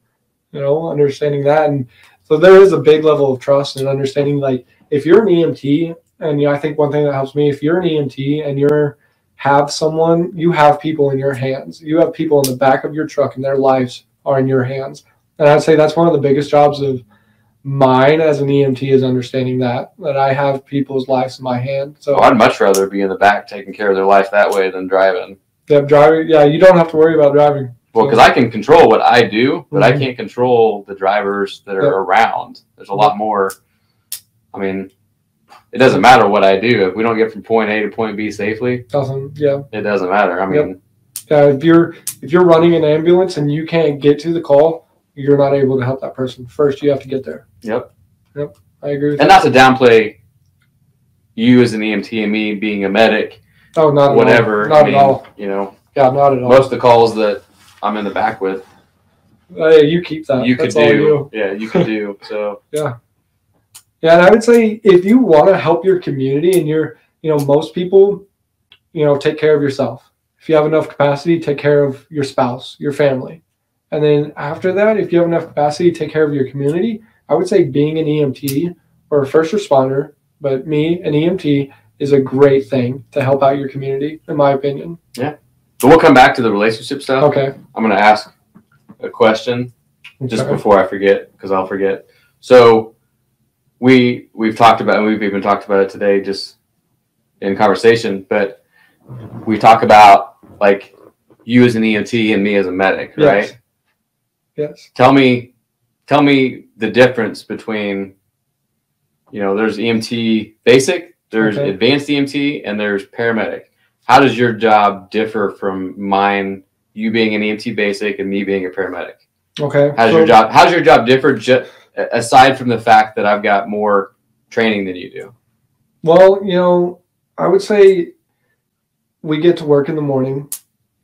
understanding that. And so there is a big level of trust and understanding, like, if you're an EMT, and I think one thing that helps me, if you're an EMT and you have people in your hands. You have people in the back of your truck and their lives are in your hands. And I'd say that's one of the biggest jobs of mine as an EMT is understanding that I have people's lives in my hand. So I'd much rather be in the back taking care of their life that way than driving. Driving. Yeah, you don't have to worry about driving. Well, because I can control what I do, but I can't control the drivers that are around. There's a lot more. It doesn't matter what I do if we don't get from point A to point B safely. It doesn't matter. If you're running an ambulance and you can't get to the call, you're not able to help that person. First, you have to get there. Yep. I agree with that. And not to downplay you as an EMT and me being a medic. Oh, not whatever. Not at all. Not at all. Most of the calls that I'm in the back with. You keep that. You could do. Yeah, you could do. So. Yeah. Yeah, and I would say if you want to help your community and you're, most people, take care of yourself. If you have enough capacity, take care of your spouse, your family. And then after that, if you have enough capacity, take care of your community. I would say being an EMT or a first responder, but an EMT is a great thing to help out your community, in my opinion. Yeah. So we'll come back to the relationship stuff. Okay. I'm going to ask a question just before I forget, because I'll forget. So we've talked about, and we've even talked about it today just in conversation, but we talk about like you as an EMT and me as a medic, right? Yes. Tell me the difference between, there's EMT basic, there's advanced EMT, and there's paramedic. How does your job differ from mine, you being an EMT basic and me being a paramedic? Okay. How's your job differ aside from the fact that I've got more training than you do? Well, I would say we get to work in the morning.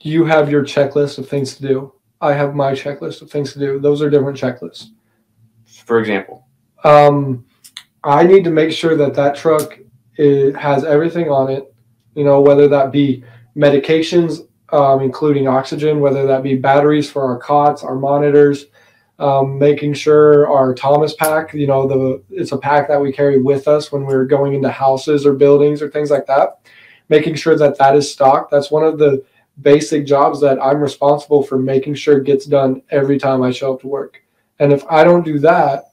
You have your checklist of things to do. I have my checklist of things to do. Those are different checklists. For example? I need to make sure that truck has everything on it, whether that be medications, including oxygen, whether that be batteries for our cots, our monitors, making sure our Thomas pack, it's a pack that we carry with us when we're going into houses or buildings or things like that, making sure that is stocked. That's one of the basic jobs that I'm responsible for making sure gets done every time I show up to work. And if I don't do that,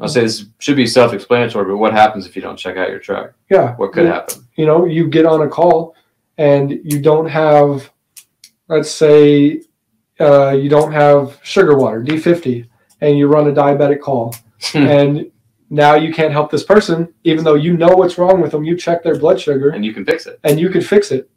I'll say this should be self-explanatory, but what happens if you don't check out your truck? Yeah. What could happen? You get on a call and you don't have, let's say, you don't have sugar water, D50, and you run a diabetic call. And now you can't help this person, even though you know what's wrong with them. You check their blood sugar. And you can fix it. And you could fix it.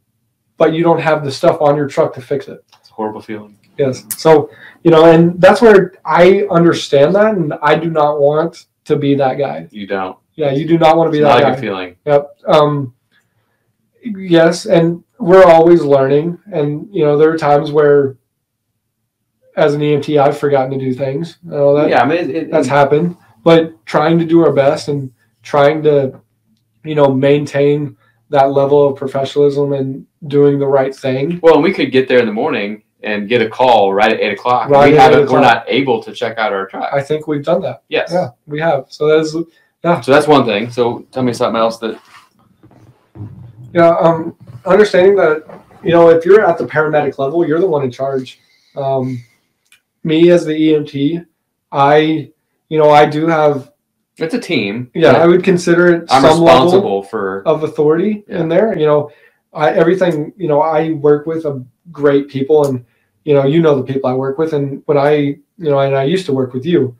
But you don't have the stuff on your truck to fix it. It's a horrible feeling. Yes. So, and that's where I understand that, and I do not want to be that guy. You don't. Yeah, you do not want to be that guy. Not a good feeling. Yep. Yes, and we're always learning, and there are times where as an EMT, I've forgotten to do things. That, yeah, I mean, that's happened. But trying to do our best and trying to, maintain that level of professionalism and doing the right thing. Well, we could get there in the morning and get a call right at 8 o'clock. Right we at 8 haven't. o'clock. We're not able to check out our truck. I think we've done that. Yes. Yeah, we have. So that's one thing. So tell me something else that. Yeah, understanding that, if you're at the paramedic level, you're the one in charge. Me as the EMT, I do have. It's a team. Yeah, I would consider it I'm some responsible level for of authority in there. I work with great people, and the people I work with, and when and I used to work with you.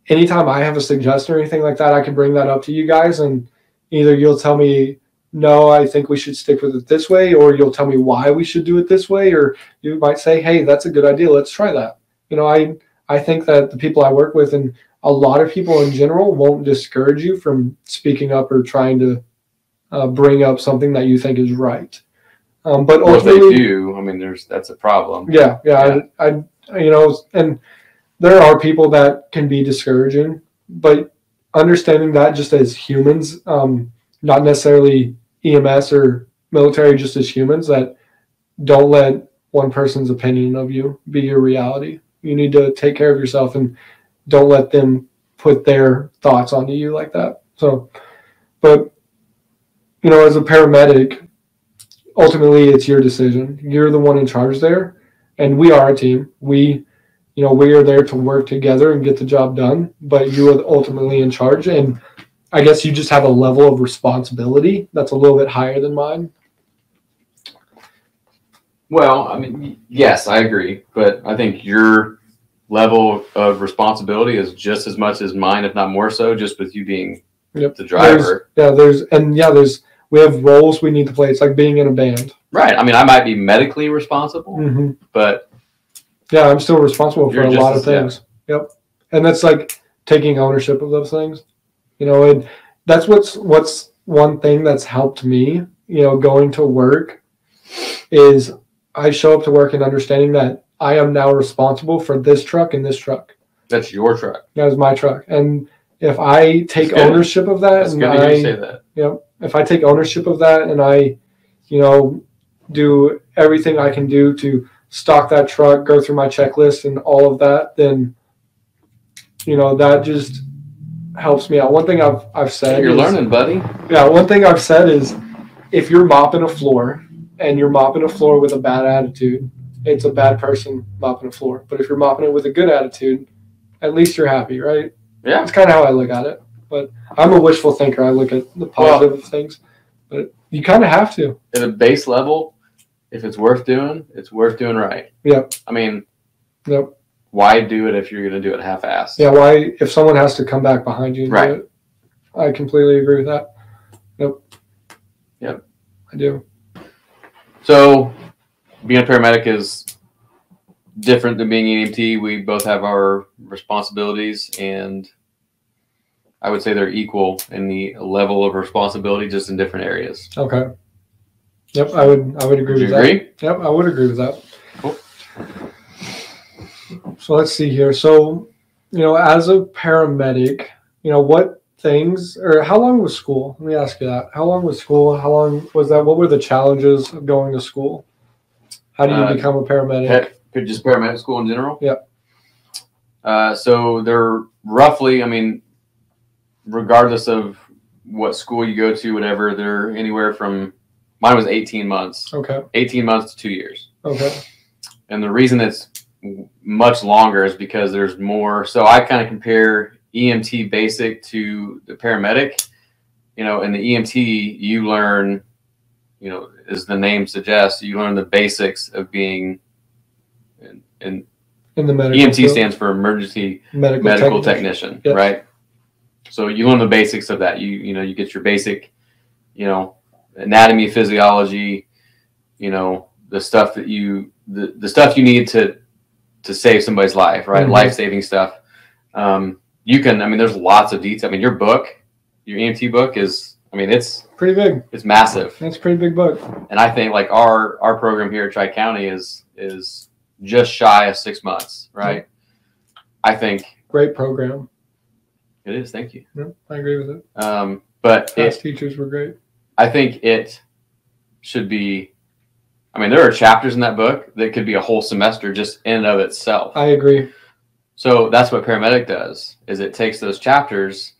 Anytime I have a suggestion or anything like that, I can bring that up to you guys, and either you'll tell me, no, I think we should stick with it this way, or you'll tell me why we should do it this way, or you might say, hey, that's a good idea, let's try that. I think that the people I work with, and a lot of people in general, won't discourage you from speaking up or trying to bring up something that you think is right. But what they ultimately, do. I mean, that's a problem. Yeah. And there are people that can be discouraging, but understanding that just as humans, not necessarily EMS or military, just as humans, that don't let one person's opinion of you be your reality. You need to take care of yourself and don't let them put their thoughts onto you like that. So, but, as a paramedic, ultimately it's your decision. You're the one in charge there, and we are a team. We are there to work together and get the job done, but you are ultimately in charge. And I guess you just have a level of responsibility that's a little bit higher than mine. Well, I mean, yes, I agree, but I think your level of responsibility is just as much as mine, if not more so, just with you being the driver. We have roles we need to play. It's like being in a band. Right. I mean, I might be medically responsible, but yeah, I'm still responsible for a lot of things. Yeah. Yep. And that's like taking ownership of those things, and that's what's one thing that's helped me, going to work, is I show up to work and understanding that I am now responsible for this truck and this truck. That's your truck. That is my truck. And if I take ownership of that, and good to hear you say that. If I take ownership of that and I, do everything I can do to stock that truck, go through my checklist and all of that, then, that just helps me out. One thing I've said you're learning, buddy. Yeah, one thing I've said is if you're mopping a floor and you're mopping a floor with a bad attitude, it's a bad person mopping a floor. But if you're mopping it with a good attitude, at least you're happy, right? Yeah. That's kind of how I look at it. But I'm a wishful thinker. I look at the positive of things. But you kind of have to. At a base level, if it's worth doing right. Yep. I mean, yep. Why do it if you're going to do it half-assed? Yeah, why, if someone has to come back behind you and do it? I completely agree with that. Yep. I do. So, being a paramedic is different than being an EMT. We both have our responsibilities, and I would say they're equal in the level of responsibility, just in different areas. Okay. Yep, I would agree with that. Agree? Yep, I would agree with that. Cool. So let's see here. So, as a paramedic, what things, or how long was school? Let me ask you that. How long was school? How long was that? What were the challenges of going to school? How do you become a paramedic? Just paramedic school in general? Yep. So they're roughly, I mean, regardless of what school you go to, whatever, they're anywhere from, mine was 18 months. Okay. 18 months to 2 years. Okay. And the reason it's much longer is because there's more. So I kind of compare EMT basic to the paramedic. In the EMT, you learn, as the name suggests, you learn the basics of being in the medical EMT field. Stands for emergency medical technician, yes. Right? So you learn the basics of that. You get your basic, anatomy, physiology, the stuff that the stuff you need to save somebody's life, right? Mm-hmm. Life-saving stuff. There's lots of detail. I mean, your EMT book is, it's pretty big. It's massive. It's a pretty big book. And I think like our program here at Tri-County is just shy of 6 months, right? I think Great program. it is. Thank you. Yep, I agree with it. But Past teachers were great. I think it should be. I mean, there are chapters in that book that could be a whole semester just in and of itself. I agree. So that's what paramedic does, is it takes those chapters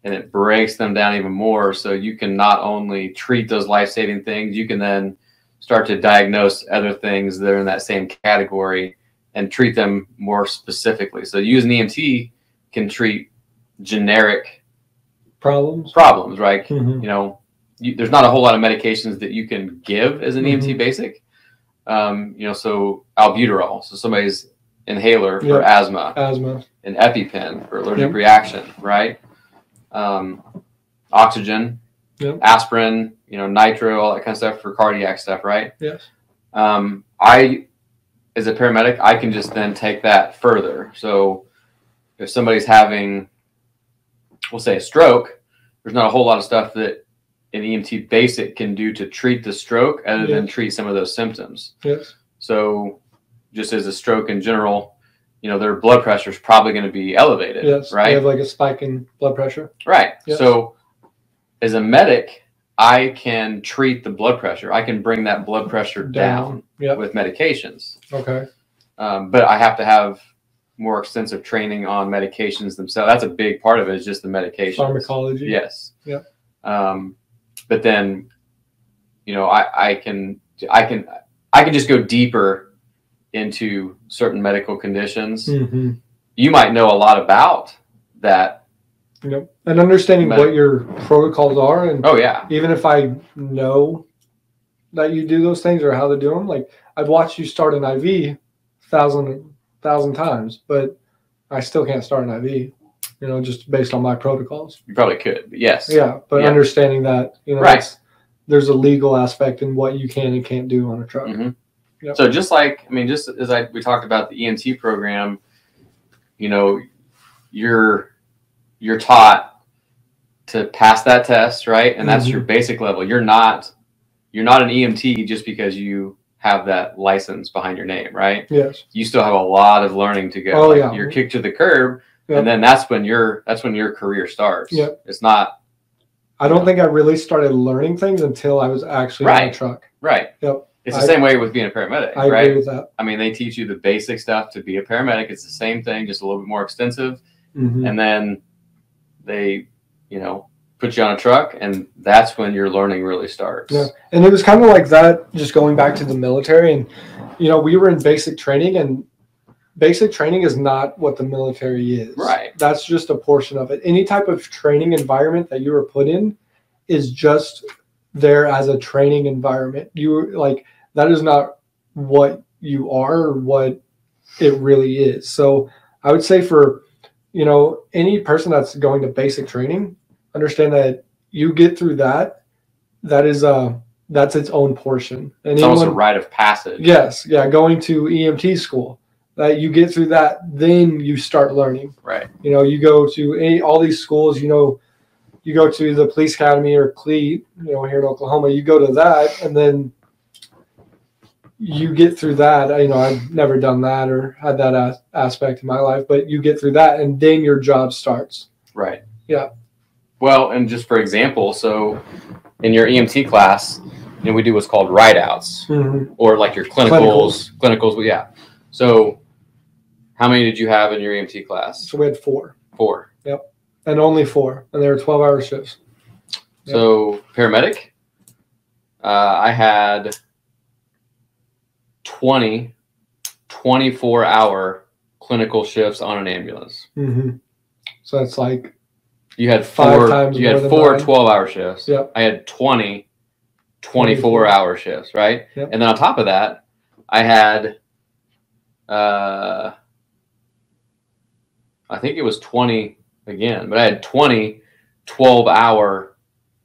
and it breaks them down even more, so you can not only treat those life-saving things, you can then start to diagnose other things that are in that same category and treat them more specifically. So you as an EMT can treat generic Problems, right? Mm-hmm. You know, there's not a whole lot of medications that you can give as an EMT basic. You know, so albuterol, so somebody's inhaler for asthma, an EpiPen for allergic reaction, right? Oxygen, aspirin, you know, nitro, all that kind of stuff for cardiac stuff, right? Yes. I, as a paramedic, I can just then take that further. So if somebody's having, we'll say, a stroke, there's not a whole lot of stuff that an EMT basic can do to treat the stroke other than treat some of those symptoms. Yes. So just as a stroke in general, you know, their blood pressure is probably going to be elevated. Yes. Right. They have like a spike in blood pressure. Right. Yes. So as a medic, I can treat the blood pressure. I can bring that blood pressure down with medications. Okay. But I have to have more extensive training on medications themselves. That's a big part of it, is just the medication. Pharmacology. Yes. Yeah. But then, you know, I can just go deeper into certain medical conditions. Mm-hmm. You might know a lot about that. Yep. And understanding what your protocols are, and even if I know that you do those things or how to do them, like I've watched you start an IV thousand times, but I still can't start an IV. You know, just based on my protocols. You probably could, but yes. Yeah, but understanding that, you know, there's a legal aspect in what you can and can't do on a truck. Mm-hmm. Yep. So just like, I mean, just as we talked about the EMT program, you know, you're taught to pass that test, right? And that's your basic level. You're not an EMT just because you have that license behind your name, right? Yes. You still have a lot of learning to go. Oh, yeah. You're kicked to the curb. Yep. And then that's when your career starts. Yep. It's not. I don't think I really started learning things until I was actually on a truck. Right. Yep. It's the same way with being a paramedic. I agree with that. I mean, they teach you the basic stuff to be a paramedic. It's the same thing, just a little bit more extensive. Mm-hmm. And then they, you know, put you on a truck, and that's when your learning really starts. Yeah. And it was kind of like that, just going back to the military. And, you know, we were in basic training, and basic training is not what the military is. Right. That's just a portion of it. Any type of training environment that you were put in is just there as a training environment. That is not what you are or what it really is. So I would say for, you know, any person that's going to basic training, understand that you get through that. That's its own portion. And it's almost a rite of passage. Yes. Yeah. Going to EMT school. That you get through that, then you start learning. Right. You know, you go to all these schools, you know, you go to the police academy or CLEAT, you know, here in Oklahoma, you go to that, and then you get through that. You know, I've never done that or had that aspect in my life, but you get through that, and then your job starts. Right. Yeah. Well, and just for example, so in your EMT class, you know, we do what's called ride-outs, or like your clinicals. Well, yeah. So how many did you have in your EMT class? So we had 4. 4. Yep. And only 4. And they were 12-hour shifts. Yep. So paramedic, I had 24-hour clinical shifts on an ambulance. Mm-hmm. So that's like you had 4 12-hour shifts. Yep. I had 20 24-hour shifts, right? Yep. And then on top of that, I had I think it was 20 again, but I had 20 12-hour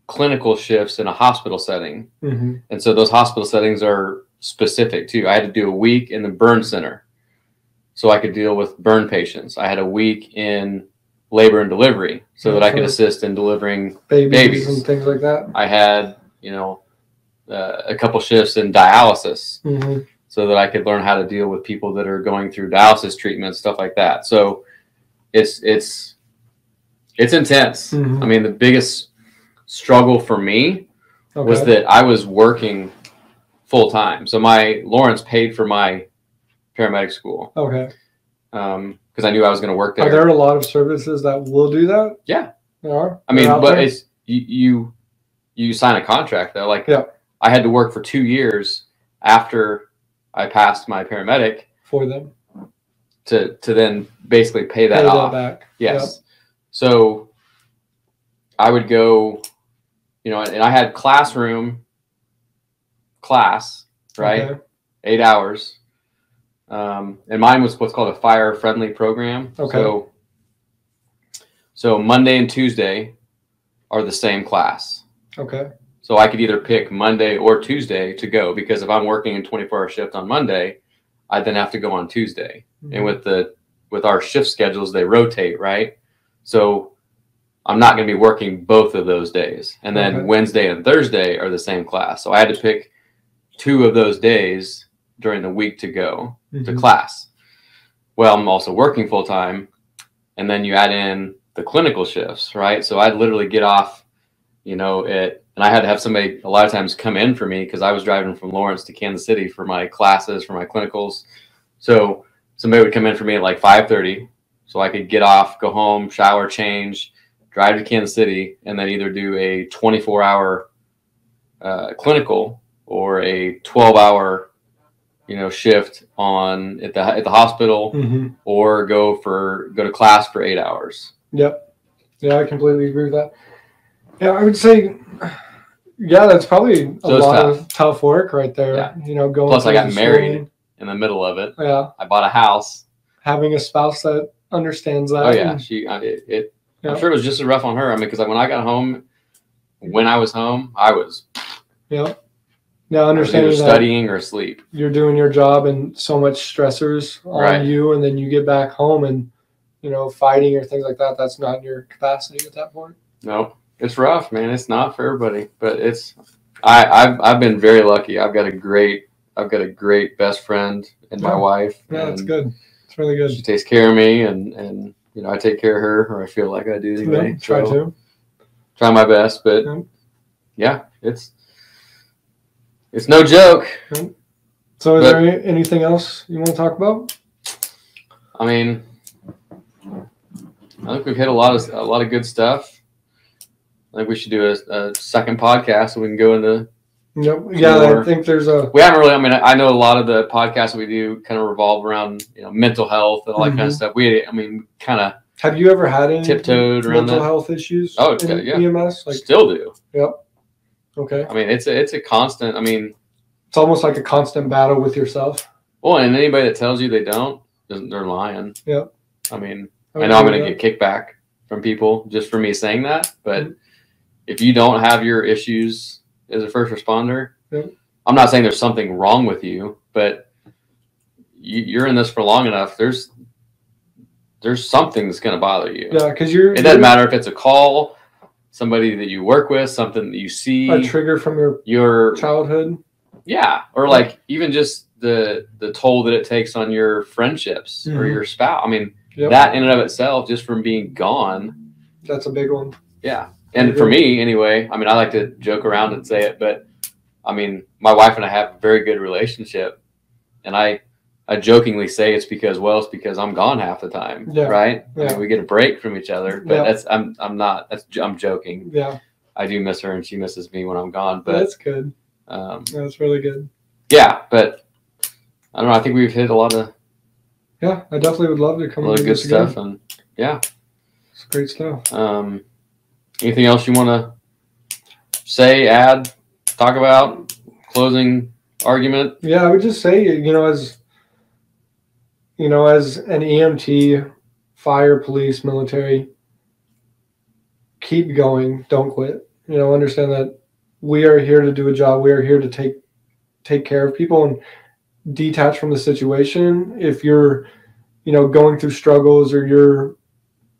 clinical shifts in a hospital setting. Mm-hmm. And so those hospital settings are specific too. I had to do a week in the burn center so I could deal with burn patients. I had a week in labor and delivery so that I could assist in delivering babies and things like that. I had, you know, a couple shifts in dialysis. Mm-hmm. so that I could learn how to deal with people that are going through dialysis treatment, stuff like that. So it's intense. Mhm. I mean, the biggest struggle for me was Okay. that I was working full time. So Lawrence paid for my paramedic school. Okay. Because I knew I was going to work there. Are there a lot of services that will do that? Yeah. There are? I mean, They're out but there? it's you sign a contract though. Like Yeah. I had to work for 2 years after I passed my paramedic For them. to then basically pay that Pay off. that back. Yes. Yep. So I would go, and I had class, right? Okay. 8 hours. And mine was what's called a fire friendly program. Okay. So Monday and Tuesday are the same class. Okay. So I could either pick Monday or Tuesday to go, because if I'm working a 24-hour shift on Monday, I then have to go on Tuesday. Mhm. And with our shift schedules, they rotate, right? So I'm not going to be working both of those days. And then Okay. Wednesday and Thursday are the same class. So I had to pick 2 of those days during the week to go to Mhm. class. Well, I'm also working full time. And then you add in the clinical shifts, right? So I'd literally get off, and I had to have somebody a lot of times come in for me, because I was driving from Lawrence to Kansas City for my classes, for my clinicals. So somebody would come in for me at like 5:30, so I could get off, go home, shower, change, drive to Kansas City, and then either do a 24-hour clinical or a 12-hour, shift at the hospital, Mhm. or go to class for 8 hours. Yep. Yeah, I completely agree with that. Yeah, I would say, yeah, that's probably a So it's lot tough. of tough work right there. Yeah. Going Plus, I through got the married schooling. in the middle of it. Yeah, I bought a house. having a spouse that understands that. Oh yeah, and- I'm Yeah. sure it was just as rough on her. I mean, because when I got home, when I was home, I was Yeah, either understanding that studying or asleep. you're doing your job and so much stressors on Right. you, and then you get back home and fighting or things like that. That's not in your capacity at that point. No, it's rough, man. It's not for everybody, but I've been very lucky. I've got a great best friend in my Yeah. wife. Yeah, that's and good. It's really good. She takes care of me, and I take care of her, or I feel like I do anyway. Yeah, try So, to. try my best, but Yeah. yeah, it's no joke. So, is But- there anything else you want to talk about? I mean, I think we've hit a lot of good stuff. I think we should do a second podcast so we can go into. Yep. Yeah, More. I think there's a. We haven't really. I mean, I know a lot of the podcasts that we do kind of revolve around mental health and all that kind of Mhm. stuff. Kind of Have you ever had any tiptoed around mental that. health issues? Oh, in yeah. EMS. Like, Still do. yep. Okay. I mean, it's a constant. I mean, It's almost like a constant battle with yourself. well, and anybody that tells you they don't, they're lying. Yep. I mean, would I know I'm agree going to with get kickback from people just for me saying that, but Mhm. if you don't have your issues as a first responder, Yep. I'm not saying there's something wrong with you, but you're in this for long enough. There's something that's going to bother you. that. Yeah, because It doesn't matter if it's a call, somebody that you work with, something that you see, a trigger from your childhood. yeah, or like even just the toll that it takes on your friendships or Mhm. your spouse. I mean, Yep. that in and of itself, just from being gone. That's a big one. Yeah. And for me, anyway, I mean, I like to joke around and say it, but I mean, my wife and I have a very good relationship. And I jokingly say it's because I'm gone half the time. Yeah. Right. I Yeah. mean, we get a break from each other, but Yeah. I'm joking. Yeah, I do miss her and she misses me when I'm gone, but, that's good. That's really good. yeah, but I don't know. I think we've hit a lot of Yeah, I definitely would love to come and do good this again. stuff. And yeah. It's great stuff. Anything else you want to say, add, talk about, closing argument? Yeah, I would just say, as an EMT, fire, police, military, keep going. Don't quit. Understand that we are here to do a job. We are here to take care of people and detach from the situation. If you're, going through struggles or you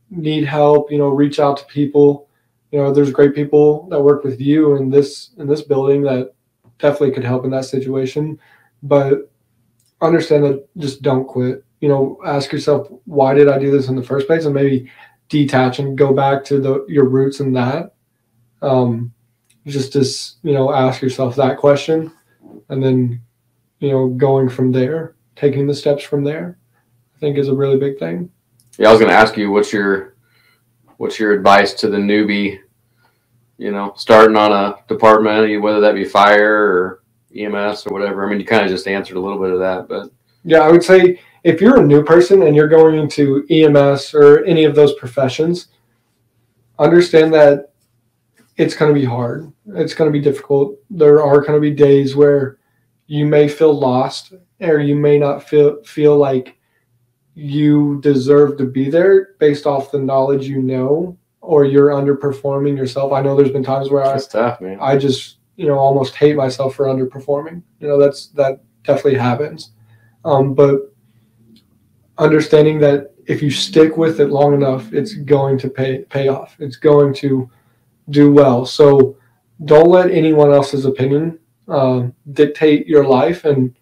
need help, reach out to people. There's great people that work with you in this building that definitely could help in that situation. But understand that just don't quit. You know, ask yourself, why did I do this in the first place? And maybe detach and go back to your roots in that. Just as, you know, ask yourself that question, and then, you know, going from there, taking the steps from there, I think is a really big thing. Yeah, I was going to ask you, what's your advice to the newbie, you know, starting on a department, whether that be fire or EMS or whatever? I mean, you kind of just answered a little bit of that, but yeah, I would say if you're a new person and you're going into EMS or any of those professions, understand that it's going to be hard. It's going to be difficult. There are going to be days where you may feel lost, or you may not feel like you deserve to be there based off the knowledge you know, or you're underperforming yourself. I know there's been times where that's tough, man. I just, you know, almost hate myself for underperforming. You know, that definitely happens. But understanding that if you stick with it long enough, it's going to pay off. It's going to do well. So don't let anyone else's opinion dictate your life. And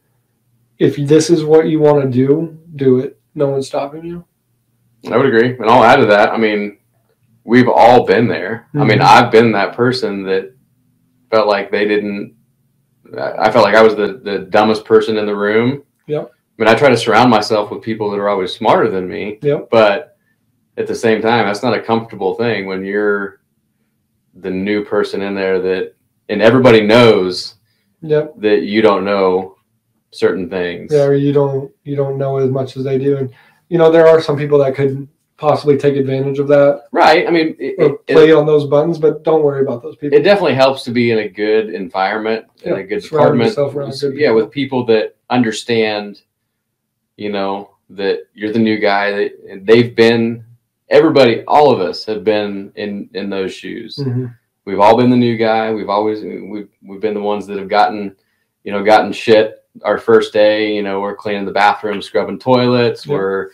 if this is what you want to do it. No one's stopping you. I would agree. And I'll add to that. I mean, we've all been there. Mm-hmm. I mean, I've been that person that felt like I felt like I was the dumbest person in the room. Yep. I mean, I try to surround myself with people that are always smarter than me. Yep. But at the same time, that's not a comfortable thing when you're the new person in there and everybody knows yep. that you don't know certain things. Yeah, or you don't know as much as they do. And, you know, there are some people that could possibly take advantage of that. Right. I mean, play on those buttons, but don't worry about those people. It definitely helps to be in a good environment, in a good department. With people that understand, you know, that you're the new guy, that they've been, everybody, all of us have been in those shoes. Mm-hmm. We've all been the new guy. We've been the ones that have gotten shit our first day. You know, we're cleaning the bathroom, scrubbing toilets. Yep. We're,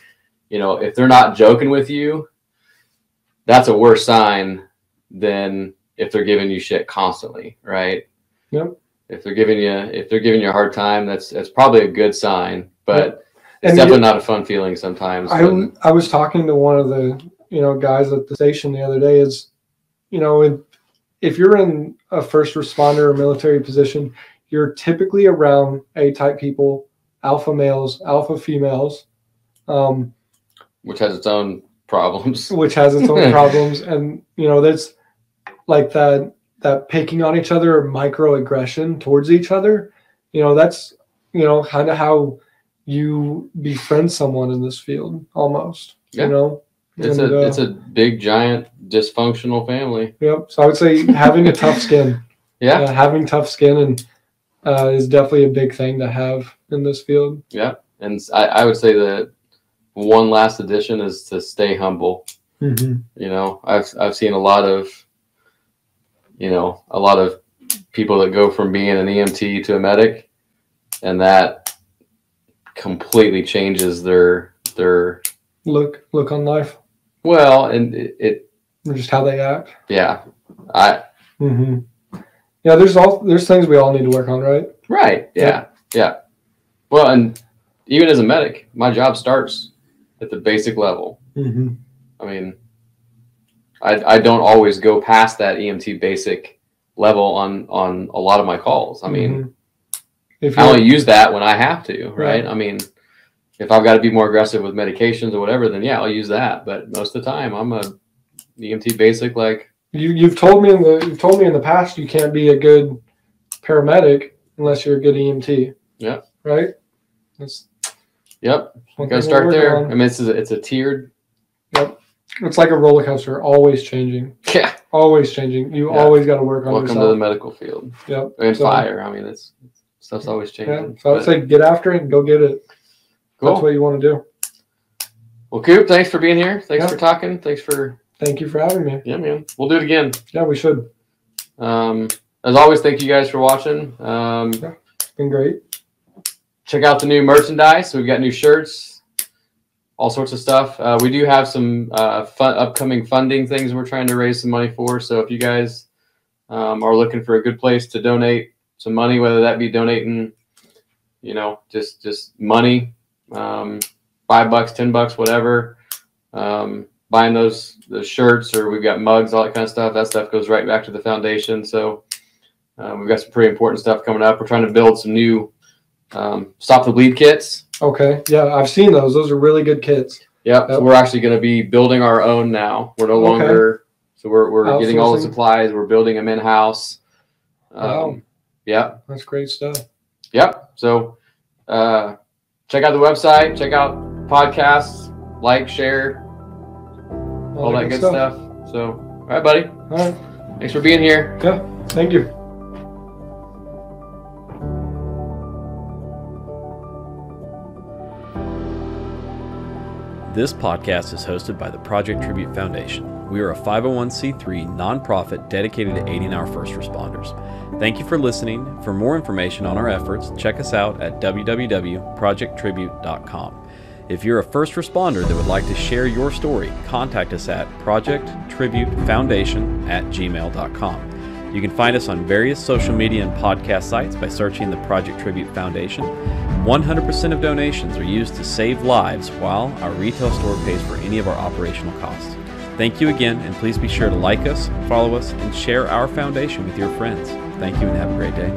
you know, if they're not joking with you, that's a worse sign than if they're giving you shit constantly, right? Yep. If they're giving you a hard time, that's probably a good sign, but yep. It's definitely not a fun feeling sometimes. I was talking to one of the, you know, guys at the station the other day. Is, you know, if you're in a first responder or military position, you're typically around A-type people, alpha males, alpha females, which has its own problems. And, you know, that's like that picking on each other or microaggression towards each other. You know, that's, you know, kind of how you befriend someone in this field almost. Yeah. You know, it's a big, giant, dysfunctional family. Yep. So I would say having a tough skin. Yeah. Having tough skin and is definitely a big thing to have in this field. Yeah. And I would say that one last addition is to stay humble. Mm-hmm. You know, I've seen a lot of people that go from being an EMT to a medic, and that completely changes their look on life. Well, and it just how they act. Yeah. Mm-hmm. Yeah, there's things we all need to work on, right? Right. Yeah. Yeah. Well, and even as a medic, my job starts at the basic level. Mm-hmm. I mean, I don't always go past that EMT basic level on a lot of my calls. I mean, I only use that when I have to, right? I mean, if I've got to be more aggressive with medications or whatever, then yeah, I'll use that. But most of the time, I'm a EMT basic. Like you've told me in the past, you can't be a good paramedic unless you're a good EMT. Yeah. Right. Yep. You gotta start there. I mean, it's a tiered. Yep. It's like a roller coaster, always changing. Yeah. Always changing. You always got to work on yourself. Welcome to the medical field. Yep. And fire. I mean, stuff's always changing. Yeah. So I'd say get after it and go get it. Cool. That's what you want to do. Well, Coop, thanks for being here. Thanks for talking. Thank you for having me. Yeah, man. We'll do it again. Yeah, we should. As always, thank you guys for watching. It's been great. Check out the new merchandise. We've got new shirts, all sorts of stuff. We do have some upcoming funding things we're trying to raise some money for. So if you guys are looking for a good place to donate some money, whether that be donating, just money, $5, $10, whatever. Buying those shirts, or we've got mugs, all that kind of stuff. That stuff goes right back to the foundation. So we've got some pretty important stuff coming up. We're trying to build some new Stop the Bleed kits. Okay. Yeah, I've seen those. Those are really good kits. Yep. So we're actually going to be building our own now. We're no longer. So we're getting all the supplies. We're building them in house. Wow. Yeah. That's great stuff. Yep. So check out the website. Check out podcasts. Like, share, all that good stuff. So, all right, buddy. All right. Thanks for being here. Yeah. Thank you. This podcast is hosted by the Project Tribute Foundation. We are a 501c3 nonprofit dedicated to aiding our first responders. Thank you for listening. For more information on our efforts, check us out at www.projecttribute.com. If you're a first responder that would like to share your story, contact us at projecttributefoundation@gmail.com. You can find us on various social media and podcast sites by searching the Project Tribute Foundation. 100% of donations are used to save lives, while our retail store pays for any of our operational costs. Thank you again, and please be sure to like us, follow us, and share our foundation with your friends. Thank you and have a great day.